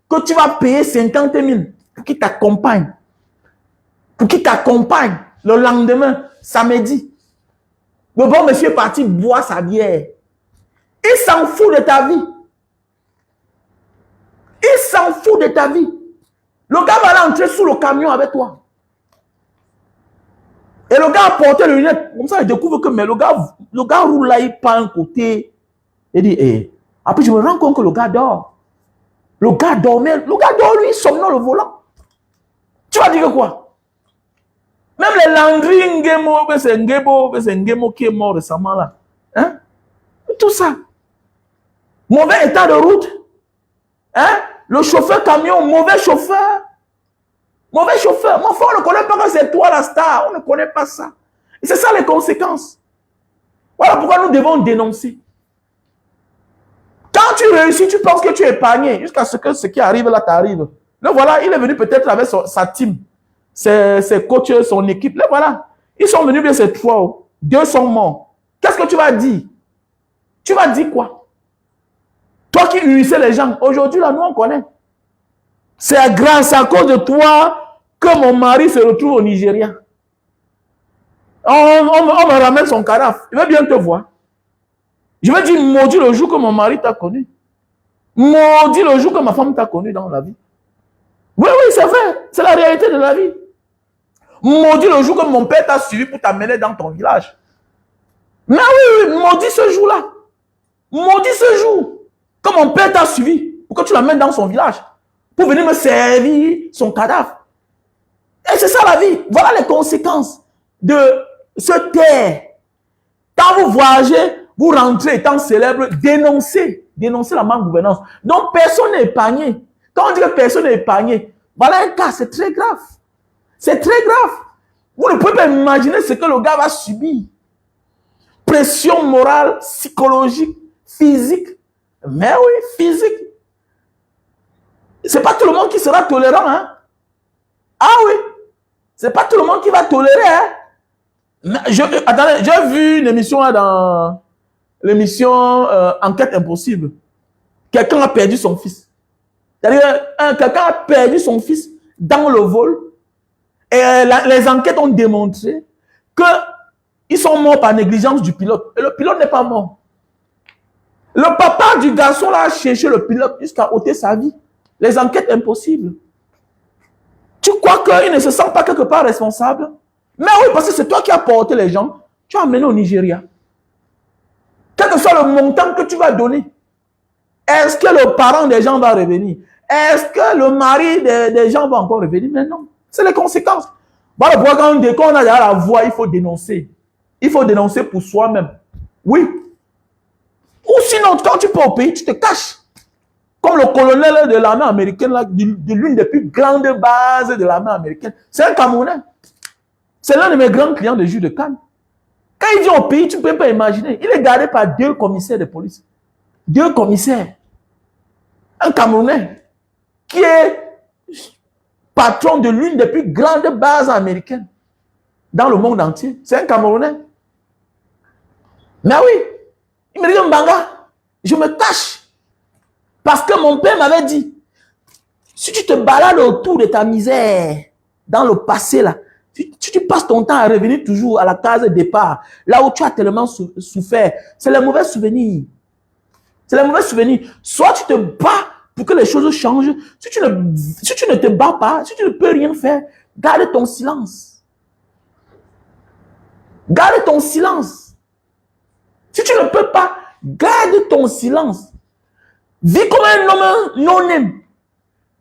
que tu vas payer 50 000 pour qu'il t'accompagne. Pour qu'il t'accompagne le lendemain, samedi. Le bon monsieur est parti boire sa bière. Il s'en fout de ta vie. Il s'en fout de ta vie. Le gars va aller entrer sous le camion avec toi. Et le gars a porté le lunette. Comme ça, il découvre que mais le gars roule là, il part un côté. Il dit, eh. Après, je me rends compte que le gars dort. Le gars dormait. Le gars dort, lui, il somnole le volant. Tu vas dire quoi? Même les Landry Ngemo, c'est Ngemo qui est mort récemment là. Hein? Tout ça. Mauvais état de route. Hein? Le chauffeur camion, mauvais chauffeur. Mauvais chauffeur. Mon frère, on ne connaît pas que c'est toi la star. On ne connaît pas ça. Et c'est ça les conséquences. Voilà pourquoi nous devons dénoncer. Quand tu réussis, tu penses que tu es épargné. Jusqu'à ce que ce qui arrive là t'arrive. Là voilà, il est venu peut-être avec sa team. Ses coachs, son équipe. Là voilà. Ils sont venus bien ces 3. 2 sont morts. Qu'est-ce que tu vas dire? Tu vas dire quoi? Toi qui unissais les gens. Aujourd'hui là, nous on connaît. C'est grâce à cause de toi que mon mari se retrouve au Nigeria. On me ramène son cadavre. Il veut bien te voir. Je vais dire maudit le jour que mon mari t'a connu. Maudit le jour que ma femme t'a connu dans la vie. Oui, oui, c'est vrai. C'est la réalité de la vie. Maudit le jour que mon père t'a suivi pour t'amener dans ton village. Mais oui, maudit ce jour-là. Maudit ce jour que mon père t'a suivi pour que tu l'amènes dans son village. Pour venir me servir son cadavre. Et c'est ça la vie. Voilà les conséquences de se taire. Quand vous voyagez, vous rentrez étant célèbre, dénoncez la malgouvernance. Donc personne n'est épargné. Quand on dit que personne n'est épargné, voilà un cas, c'est très grave. C'est très grave. Vous ne pouvez pas imaginer ce que le gars va subir. Pression morale, psychologique, physique. Mais oui, physique. C'est pas tout le monde qui sera tolérant, hein. Ah oui. C'est pas tout le monde qui va tolérer, hein. Attendez, j'ai vu une émission là dans l'émission Enquête Impossible. Quelqu'un a perdu son fils. C'est-à-dire, quelqu'un a perdu son fils dans le vol. Et les enquêtes ont démontré qu'ils sont morts par négligence du pilote. Et le pilote n'est pas mort. Le papa du garçon là a cherché le pilote jusqu'à ôter sa vie. Les enquêtes impossibles. Tu crois qu'il ne se sent pas quelque part responsable? Mais oui, parce que c'est toi qui as porté les gens. Tu as amené au Nigeria. Quel que soit le montant que tu vas donner, est-ce que le parent des gens va revenir? Est-ce que le mari des gens va encore revenir? Mais non. C'est les conséquences. Voilà pourquoi quand on a la voix, il faut dénoncer. Il faut dénoncer pour soi-même. Oui. Ou sinon, quand tu pars au pays, tu te caches. Comme le colonel de l'armée américaine, de l'une des plus grandes bases de l'armée américaine. C'est un Camerounais. C'est l'un de mes grands clients de jus de canne. Quand il vient au pays, tu ne peux pas imaginer. Il est gardé par 2 commissaires de police. 2 commissaires. Un Camerounais qui est patron de l'une des plus grandes bases américaines dans le monde entier. C'est un Camerounais. Mais oui, il me dit, Mbanga, je me cache. Parce que mon père m'avait dit, si tu te balades autour de ta misère, dans le passé là, tu passes ton temps à revenir toujours à la case de départ, là où tu as tellement souffert, c'est les mauvais souvenirs. C'est les mauvais souvenirs. Soit tu te bats pour que les choses changent. Si tu ne te bats pas, si tu ne peux rien faire, garde ton silence. Garde ton silence. Si tu ne peux pas, garde ton silence. Vis comme un homme non-aime.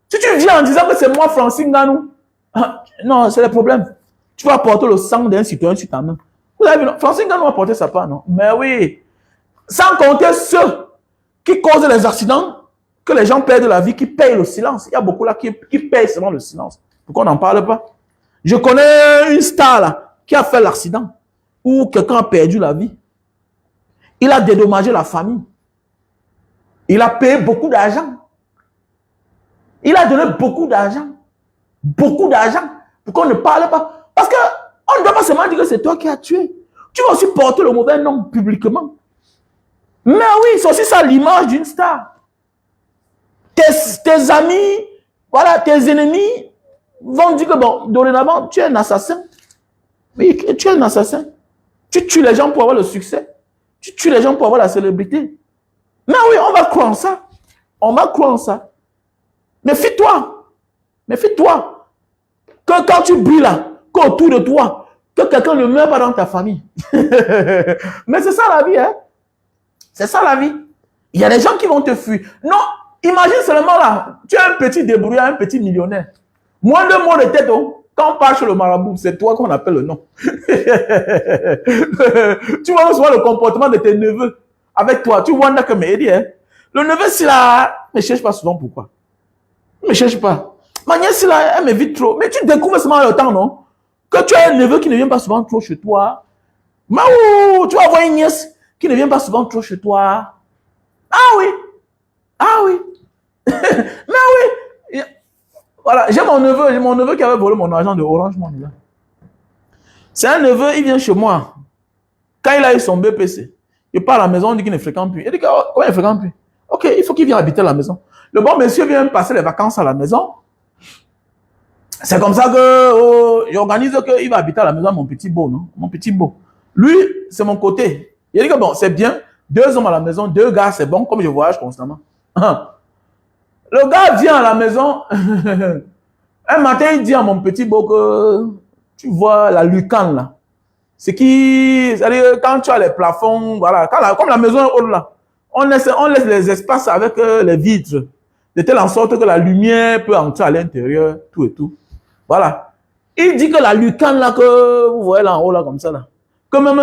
Si tu viens en disant que c'est moi, Francis Nganou, non, c'est le problème. Tu vas porter le sang d'un citoyen sur ta main. Vous avez vu, Francis Nganou a porté sa part, non? Mais oui. Sans compter ceux qui causent les accidents, que les gens perdent la vie, qui payent le silence. Il y a beaucoup là qui payent seulement le silence. Pourquoi on n'en parle pas? Je connais une star là, qui a fait l'accident, où quelqu'un a perdu la vie. Il a dédommagé la famille. Il a payé beaucoup d'argent. Il a donné beaucoup d'argent. Beaucoup d'argent. Pourquoi on ne parle pas? Parce qu'on ne doit pas seulement dire que c'est toi qui as tué. Tu vas aussi porter le mauvais nom publiquement. Mais oui, c'est aussi ça l'image d'une star. Tes amis, voilà, tes ennemis vont dire que bon, dorénavant, tu es un assassin. Oui, tu es un assassin. Tu tues les gens pour avoir le succès. Tu tues les gens pour avoir la célébrité. Mais oui, on va croire en ça. On va croire en ça. Méfie-toi. Méfie-toi. Que quand tu brilles là, qu'autour de toi, que quelqu'un ne meurt pas dans ta famille. Mais c'est ça la vie, hein. C'est ça la vie. Il y a des gens qui vont te fuir. Non, imagine seulement là, tu es un petit débrouillard, un petit millionnaire. Moins de mots de tête, oh. Quand on part chez le marabout, c'est toi qu'on appelle le nom. Tu vois souvent le comportement de tes neveux avec toi. Tu vois que mais hein. Le neveu, si là, ne cherche pas souvent pourquoi. Ne me cherche pas. Ma nièce, là, elle m'évite trop. Mais tu découvres seulement le temps, non? Que tu as un neveu qui ne vient pas souvent trop chez toi. Maou, tu vas avoir une nièce qui ne vient pas souvent trop chez toi. Ah oui. Ah oui. Mais oui. Voilà, j'ai mon neveu qui avait volé mon argent de Orange Money. C'est un neveu, il vient chez moi. Quand il a eu son BPC, il part à la maison, on dit qu'il ne fréquente plus. Il dit comment il ne fréquente plus? Ok, il faut qu'il vienne habiter à la maison. Le bon monsieur vient passer les vacances à la maison. C'est comme ça que j'organise qu'il va habiter à la maison, mon petit beau, non? Mon petit beau. Lui, c'est mon côté. Il dit que bon, c'est bien. 2 hommes à la maison, 2 gars, c'est bon, comme je voyage constamment. Le gars vient à la maison. Un matin, il dit à mon petit beau que tu vois la lucane là. C'est qui, c'est-à-dire quand tu as les plafonds, voilà, comme la maison est haute là, on laisse les espaces avec les vitres, de telle en sorte que la lumière peut entrer à l'intérieur, tout et tout. Voilà. Il dit que la lucane là que vous voyez là en haut là comme ça là, que même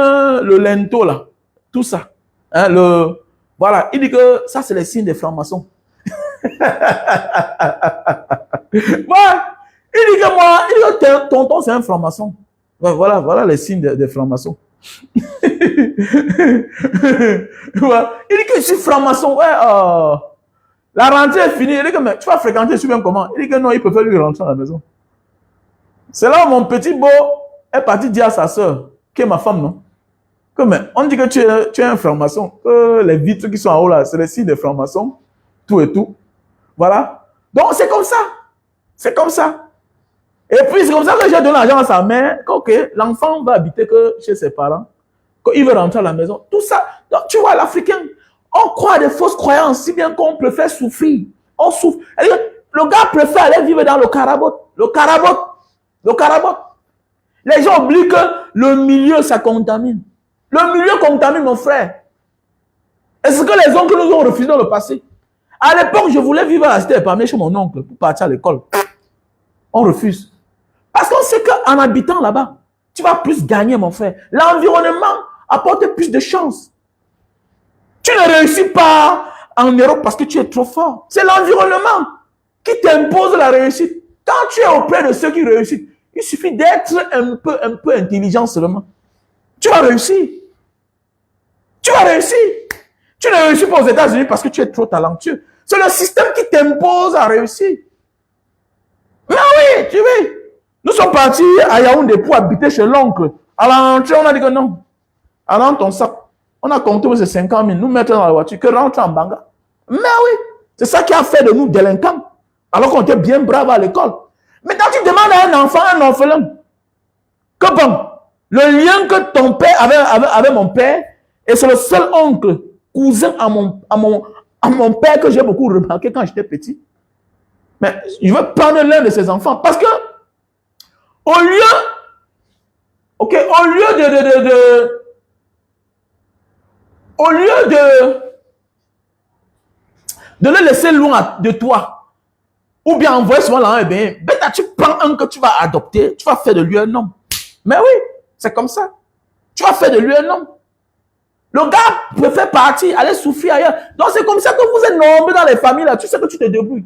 le linteau là, tout ça, hein, voilà, il dit que ça c'est les signes des francs-maçons. Ouais. Il dit que moi, il dit que tonton c'est un franc-maçon. Ouais, voilà les signes des francs-maçons. Il dit que je suis franc-maçon. Ouais, la rentrée est finie. Il dit que mais, tu vas fréquenter super comment? Il dit que non, il préfère lui rentrer à la maison. C'est là où mon petit beau est parti dire à sa soeur, qui est ma femme, non? Que, mais, on dit que tu es un franc-maçon, que les vitres qui sont en haut là, c'est les signes des francs-maçons, tout et tout. Voilà. Donc, c'est comme ça. C'est comme ça. Et puis, c'est comme ça que j'ai donné l'argent à sa mère. Ok, l'enfant va habiter que chez ses parents. Quand il veut rentrer à la maison. Tout ça. Donc, tu vois, l'Africain, on croit à des fausses croyances, si bien qu'on préfère souffrir. On souffre. Le gars préfère aller vivre dans le carabot. Le carabot. Le carabot. Les gens oublient que le milieu, ça contamine. Le milieu contamine, mon frère. Et c'est ce que les oncles nous ont refusé dans le passé. À l'époque, je voulais vivre à la cité épargnée chez mon oncle pour partir à l'école. On refuse. Parce qu'on sait qu'en habitant là-bas, tu vas plus gagner, mon frère. L'environnement apporte plus de chances. Tu ne réussis pas en Europe parce que tu es trop fort. C'est l'environnement qui t'impose la réussite. Quand tu es auprès de ceux qui réussissent, il suffit d'être un peu intelligent seulement. Tu vas réussir. Tu vas réussir. Tu ne réussis pas aux États-Unis parce que tu es trop talentueux. C'est le système qui t'impose à réussir. Mais oui, tu vois. Nous sommes partis à Yaoundé pour habiter chez l'oncle. À l'entrée, on a dit que non. Alors, ton sac, on a compté que c'est 50 000. Nous mettre dans la voiture, que rentre en Banga. Mais oui, c'est ça qui a fait de nous délinquants. Alors qu'on était bien braves à l'école. Mais quand tu demandes à un enfant, un orphelin, que bon, le lien que ton père avait avec mon père, et c'est le seul oncle, cousin à mon père que j'ai beaucoup remarqué quand j'étais petit. Mais je veux prendre l'un de ses enfants parce que au lieu de le laisser loin de toi, ou bien envoyer souvent là, eh bien, tu prends un que tu vas adopter, tu vas faire de lui un homme. Mais oui, c'est comme ça. Tu vas faire de lui un homme. Le gars préfère partir, aller souffrir ailleurs. Donc c'est comme ça que vous êtes nombreux dans les familles là, tu sais que tu te débrouilles.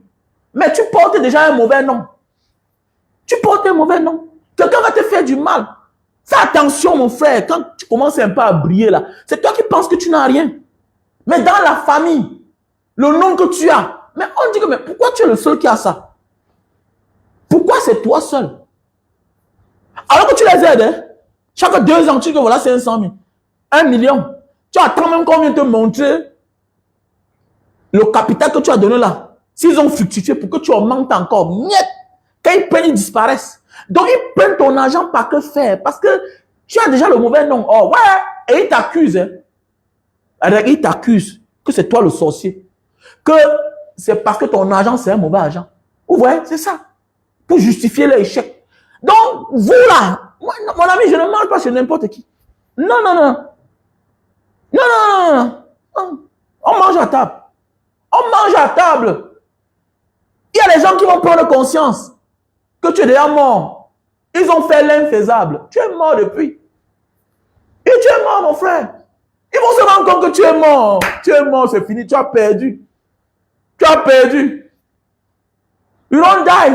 Mais tu portes déjà un mauvais nom. Tu portes un mauvais nom. Quelqu'un va te faire du mal. Fais attention, mon frère, quand tu commences un peu à briller là, c'est toi qui penses que tu n'as rien. Mais dans la famille, le nom que tu as, mais on dit que, mais pourquoi tu es le seul qui a ça? Pourquoi c'est toi seul? Alors que tu les aides, hein? Chaque 2 ans, tu dis que voilà 500 000. 1 million. Tu attends même qu'on vienne te montrer le capital que tu as donné là. S'ils ont fructifié pour que tu augmentes encore, niet, quand ils prennent, ils disparaissent. Donc, ils prennent ton argent par que faire parce que tu as déjà le mauvais nom. Oh, ouais, et ils t'accusent. Hein. Ils t'accusent que c'est toi le sorcier. Que c'est parce que ton argent, c'est un mauvais argent. Vous voyez, c'est ça. Pour justifier l'échec. Donc, vous là, mon ami, je ne mange pas chez n'importe qui. Non, non, non. Non, non, non, non. On mange à table. On mange à table. Il y a des gens qui vont prendre conscience que tu es déjà mort. Ils ont fait l'infaisable. Tu es mort depuis. Et tu es mort, mon frère. Ils vont se rendre compte que tu es mort. Tu es mort, c'est fini. Tu as perdu. Tu as perdu. You don't die.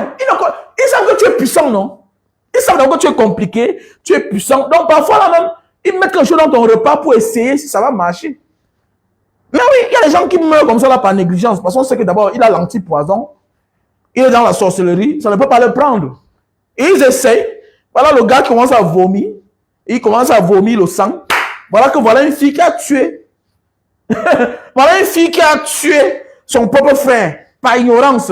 Ils savent que tu es puissant, non? Ils savent que tu es compliqué. Tu es puissant. Donc, parfois, là même, ils mettent quelque chose dans ton repas pour essayer si ça va marcher. Mais oui, il y a des gens qui meurent comme ça là par négligence. Parce qu'on sait que d'abord, il a l'antipoison. Il est dans la sorcellerie. Ça ne peut pas le prendre. Et ils essayent. Voilà le gars qui commence à vomir. Il commence à vomir le sang. Voilà une fille qui a tué. Voilà une fille qui a tué son propre frère par ignorance.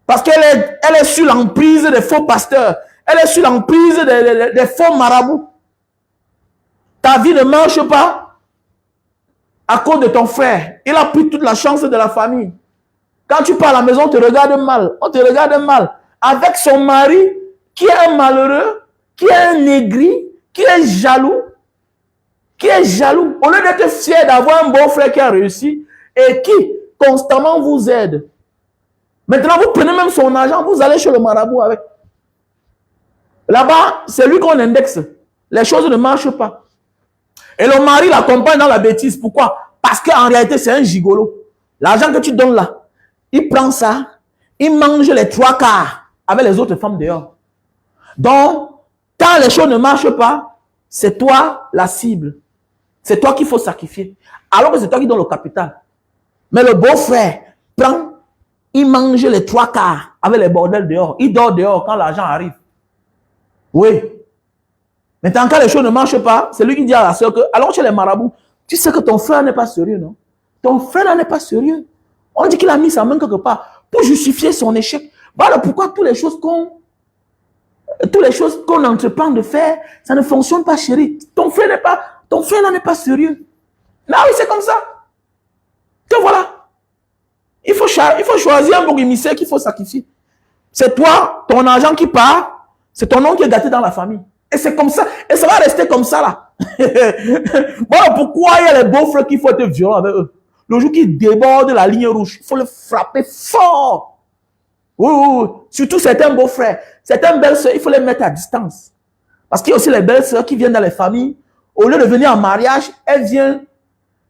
Parce qu'elle est sur l'emprise des faux pasteurs. Elle est sur l'emprise des faux marabouts. Ta vie ne marche pas à cause de ton frère. Il a pris toute la chance de la famille. Quand tu pars à la maison, on te regarde mal. On te regarde mal. Avec son mari, qui est un malheureux, qui est un aigri, qui est jaloux. Qui est jaloux. Au lieu d'être fier d'avoir un bon frère qui a réussi et qui constamment vous aide. Maintenant, vous prenez même son argent, vous allez chez le marabout avec. Là-bas, c'est lui qu'on indexe. Les choses ne marchent pas. Et le mari l'accompagne dans la bêtise. Pourquoi? Parce qu'en réalité, c'est un gigolo. L'argent que tu donnes là, il prend ça, il mange les 3/4 avec les autres femmes dehors. Donc, quand les choses ne marchent pas, c'est toi la cible. C'est toi qu'il faut sacrifier. Alors que c'est toi qui donne le capital. Mais le beau-frère prend, il mange les 3/4 avec les bordels dehors. Il dort dehors quand l'argent arrive. Oui. Maintenant, quand les choses ne marchent pas, c'est lui qui dit à la soeur que, alors chez les marabouts, tu sais que ton frère n'est pas sérieux, non? Ton frère n'est pas sérieux. On dit qu'il a mis sa main quelque part pour justifier son échec. Voilà pourquoi toutes les choses qu'on entreprend de faire, ça ne fonctionne pas, chérie. Ton frère n'est pas sérieux. Mais oui, c'est comme ça. Que voilà. Il faut choisir un bon émissaire qu'il faut sacrifier. C'est toi, ton argent qui part, c'est ton nom qui est gâté dans la famille. Et c'est comme ça. Et ça va rester comme ça, là. Voilà pourquoi il y a les beaux-frères qu'il faut être violent avec eux. Le jour qu'ils débordent la ligne rouge, il faut le frapper fort. Oui, oui, oui. Surtout certains beaux-frères. Certaines belles-sœurs, il faut les mettre à distance. Parce qu'il y a aussi les belles-sœurs qui viennent dans les familles. Au lieu de venir en mariage, elles viennent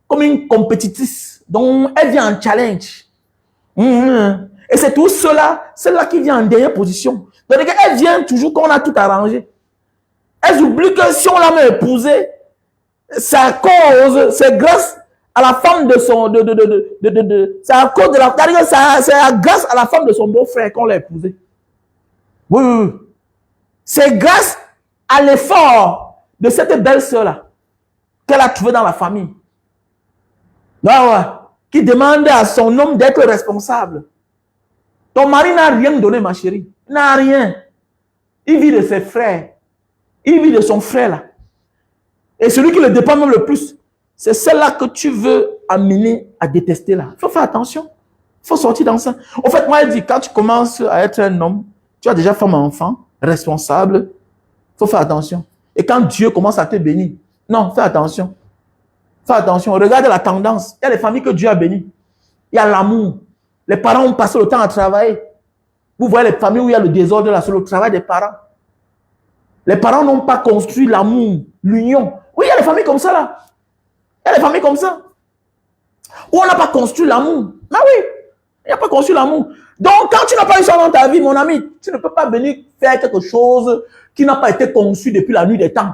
comme une compétitrice. Donc, elles viennent en challenge. Et c'est tout cela, celle-là qui vient en dernière position. Donc, elles viennent toujours quand on a tout arrangé. Elles oublient que si on l'a même épousée, c'est à cause, c'est grâce à la femme de son, c'est à cause de la, c'est grâce à la femme de son beau-frère qu'on l'a épousée. Oui, oui, oui. C'est grâce à l'effort de cette belle-sœur-là qu'elle a trouvé dans la famille. Ouais, ouais. Qui demande à son homme d'être responsable. Ton mari n'a rien donné, ma chérie. Il n'a rien. Il vit de ses frères. Il vit de son frère là. Et celui qui le dépend même le plus, c'est celle-là que tu veux amener à détester là. Il faut faire attention. Il faut sortir dans ça. En fait, moi, je dis, quand tu commences à être un homme, tu as déjà femme et enfant, responsable, il faut faire attention. Et quand Dieu commence à te bénir, non, fais attention. Fais attention. Regarde la tendance. Il y a les familles que Dieu a bénies. Il y a l'amour. Les parents ont passé le temps à travailler. Vous voyez les familles où il y a le désordre là, c'est le travail des parents. Les parents n'ont pas construit l'amour, l'union. Oui, il y a des familles comme ça là. Il y a des familles comme ça. Où on n'a pas construit l'amour. Mais oui, il n'y a pas construit l'amour. Donc, quand tu n'as pas eu ça dans ta vie, mon ami, tu ne peux pas venir faire quelque chose qui n'a pas été conçu depuis la nuit des temps.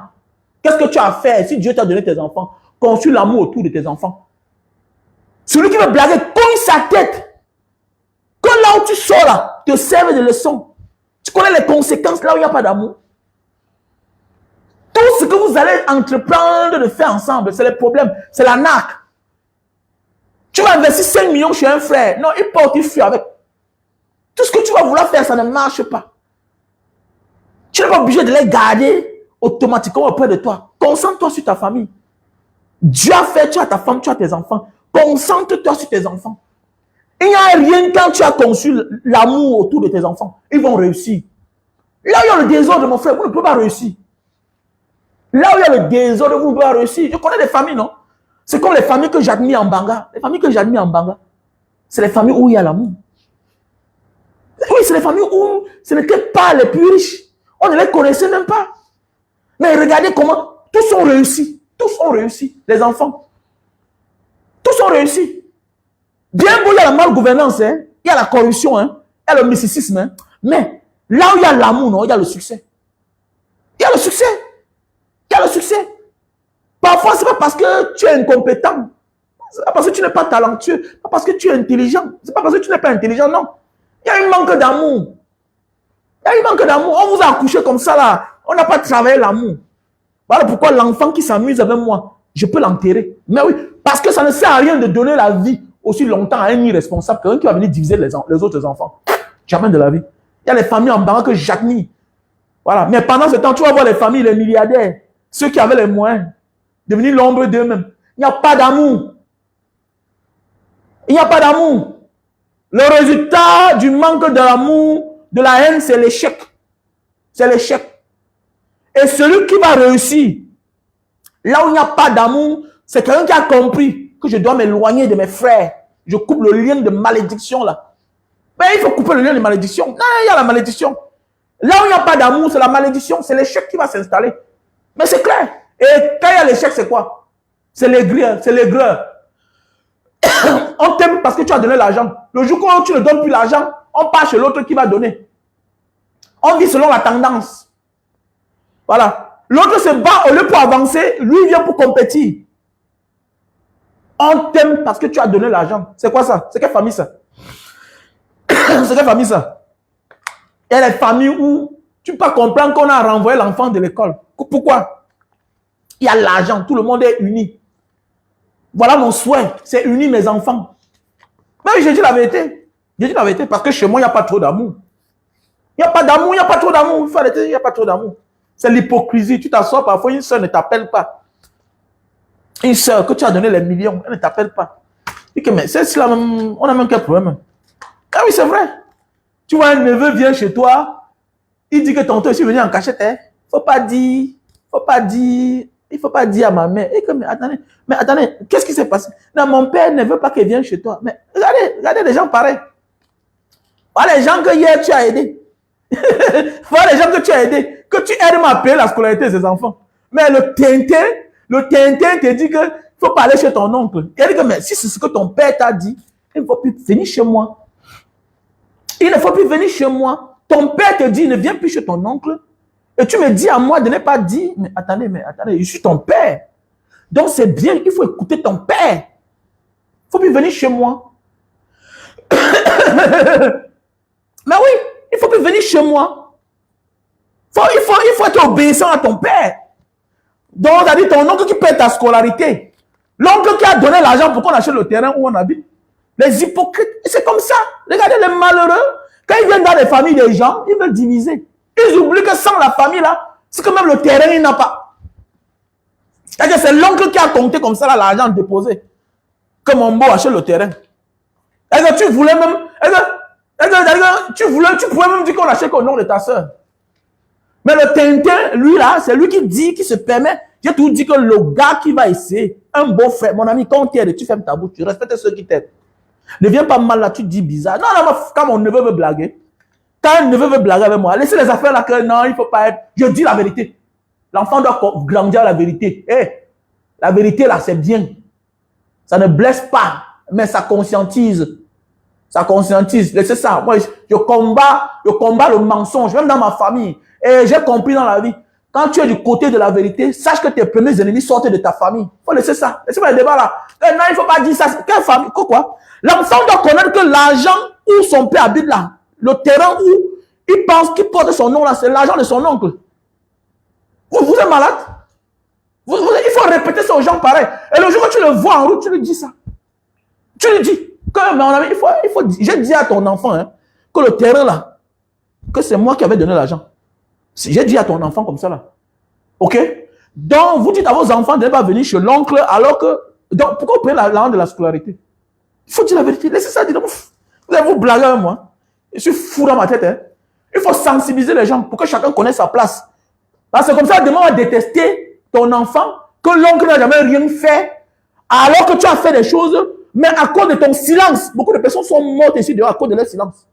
Qu'est-ce que tu as fait si Dieu t'a donné tes enfants? Construis l'amour autour de tes enfants. Celui qui veut blaguer, cogne sa tête. Quand là où tu sors là, te serve de leçon. Tu connais les conséquences là où il n'y a pas d'amour. Tout ce que vous allez entreprendre de faire ensemble, c'est le problème, c'est la narque. Tu vas investir 5 millions chez un frère. Non, il porte, il fuit avec. Tout ce que tu vas vouloir faire, ça ne marche pas. Tu n'es pas obligé de les garder automatiquement auprès de toi. Concentre-toi sur ta famille. Dieu a fait, tu as ta femme, tu as tes enfants. Concentre-toi sur tes enfants. Il n'y a rien quand tu as conçu l'amour autour de tes enfants. Ils vont réussir. Là où il y a le désordre, mon frère, vous ne pouvez pas réussir. Là où il y a le désordre, vous ne pouvez pas réussir. Je connais des familles, non? C'est comme les familles que j'admire en Banga. Les familles que j'admire en Banga, c'est les familles où il y a l'amour. Oui, c'est les familles où ce n'étaient pas les plus riches. On ne les connaissait même pas. Mais regardez comment tous sont réussis. Tous ont réussi, les enfants. Tous ont réussi. Bien beau, il y a la malgouvernance, hein? Il y a la corruption, hein? Il y a le mysticisme, hein? Mais là où il y a l'amour, non, il y a le succès. Il y a le succès. Il y a le succès. Parfois, ce n'est pas parce que tu es incompétent. Ce n'est pas parce que tu n'es pas talentueux. Ce n'est pas parce que tu es intelligent. Ce n'est pas parce que tu n'es pas intelligent, non. Il y a un manque d'amour. Il y a un manque d'amour. On vous a accouché comme ça, là. On n'a pas travaillé l'amour. Voilà pourquoi l'enfant qui s'amuse avec moi, je peux l'enterrer. Mais oui, parce que ça ne sert à rien de donner la vie aussi longtemps à un irresponsable, quelqu'un qui va venir diviser les autres enfants. Jamais de la vie. Il y a les familles en banque que j'admire. Voilà. Mais pendant ce temps, tu vas voir les familles, les milliardaires, ceux qui avaient les moyens, devenir l'ombre d'eux-mêmes. Il n'y a pas d'amour. Il n'y a pas d'amour. Le résultat du manque d'amour, de la haine, c'est l'échec. C'est l'échec. Et celui qui va réussir, là où il n'y a pas d'amour, c'est quelqu'un qui a compris que je dois m'éloigner de mes frères. Je coupe le lien de malédiction là. Mais il faut couper le lien de malédiction. Non, il y a la malédiction. Là où il n'y a pas d'amour, c'est la malédiction. C'est l'échec qui va s'installer. Mais c'est clair. Et quand il y a l'échec, c'est quoi? C'est l'aigreur. C'est l'aigreur. On t'aime parce que tu as donné l'argent. Le jour où tu ne donnes plus l'argent, on part chez l'autre qui va donner. On vit selon la tendance. Voilà. L'autre se bat au lieu pour avancer, lui il vient pour compétir. On t'aime parce que tu as donné l'argent. C'est quoi ça? C'est quelle famille ça? C'est quelle famille ça? Il y a des familles où tu peux pas comprendre qu'on a renvoyé l'enfant de l'école. Pourquoi? Il y a l'argent, tout le monde est uni. Voilà mon souhait, c'est unir mes enfants. Mais j'ai dit la vérité. J'ai dit la vérité parce que chez moi, il n'y a pas trop d'amour. Il n'y a pas d'amour, il n'y a pas trop d'amour. Il n'y a pas trop d'amour. C'est l'hypocrisie. Tu t'assois parfois, une soeur ne t'appelle pas. Une soeur que tu as donné les millions, elle ne t'appelle pas. Et que, mais c'est là même, on a même quel problème? Ah oui, c'est vrai. Tu vois, un neveu vient chez toi, il dit que tonton est venu en cachette. Hein? Faut pas dire, il faut pas dire à ma mère. Et que, mais attendez, qu'est-ce qui s'est passé? Non, mon père ne veut pas qu'il vienne chez toi. Mais regardez les gens pareils. Voilà les gens que hier tu as aidés. Voilà les gens que tu as aidés. Que tu aides à payer la scolarité de ses enfants. Mais le Tintin te dit que faut pas aller chez ton oncle. Il dit que mais si c'est ce que ton père t'a dit, il ne faut plus venir chez moi. Il ne faut plus venir chez moi. Ton père te dit ne viens plus chez ton oncle. Et tu me dis à moi de ne pas dire, mais attendez, je suis ton père. Donc c'est bien, il faut écouter ton père. Il ne faut plus venir chez moi. Mais oui, il faut plus venir chez moi. Il faut être obéissant à ton père. Donc, on a dit ton oncle qui paie ta scolarité. L'oncle qui a donné l'argent pour qu'on achète le terrain où on habite. Les hypocrites, c'est comme ça. Regardez les malheureux. Quand ils viennent dans les familles des gens, ils veulent diviser. Ils oublient que sans la famille là, c'est que même le terrain, il n'a pas. C'est l'oncle qui a compté comme ça l'argent déposé. Que mon beau achète le terrain. Est-ce que tu voulais même... tu pouvais même dire qu'on achète au nom de ta soeur. Mais le Tintin, lui là, c'est lui qui dit, qui se permet. J'ai tout dit que le gars qui va essayer, un beau frère, mon ami, quand on t'aide, tu fermes ta bouche, tu respectes ceux qui t'aident. Ne viens pas mal là, tu dis bizarre. Non, quand mon neveu veut blaguer, quand un neveu veut blaguer avec moi, laissez les affaires là que non, il ne faut pas être. Je dis la vérité. L'enfant doit grandir la vérité. La vérité là, c'est bien. Ça ne blesse pas, mais ça conscientise. Ça conscientise. Laissez ça. Moi, je combats le mensonge, même dans ma famille. Et j'ai compris dans la vie, quand tu es du côté de la vérité, sache que tes premiers ennemis sortent de ta famille. Il faut laisser ça. Laissez-moi le débat là. Non, il ne faut pas dire ça. Quelle famille? Quoi? L'enfant doit connaître que l'argent où son père habite là, le terrain où il pense qu'il porte son nom là, c'est l'argent de son oncle. Vous êtes malade? Il faut répéter ça aux gens pareil. Et le jour où tu le vois en route, tu lui dis ça. Tu lui dis. Que, mon ami, j'ai dit à ton enfant hein, que le terrain là, que c'est moi qui avais donné l'argent. J'ai dit à ton enfant comme ça là. Ok? Donc, vous dites à vos enfants de ne pas venir chez l'oncle alors que... Donc, pourquoi vous prenez l'argent de la scolarité? Il faut dire la vérité. Laissez ça dire. Vous allez vous blaguer avec moi. Je suis fou dans ma tête. Hein? Il faut sensibiliser les gens pour que chacun connaisse sa place. Parce que comme ça, demain, on va détester ton enfant que l'oncle n'a jamais rien fait alors que tu as fait des choses, mais à cause de ton silence. Beaucoup de personnes sont mortes ici dehors à cause de leur silence.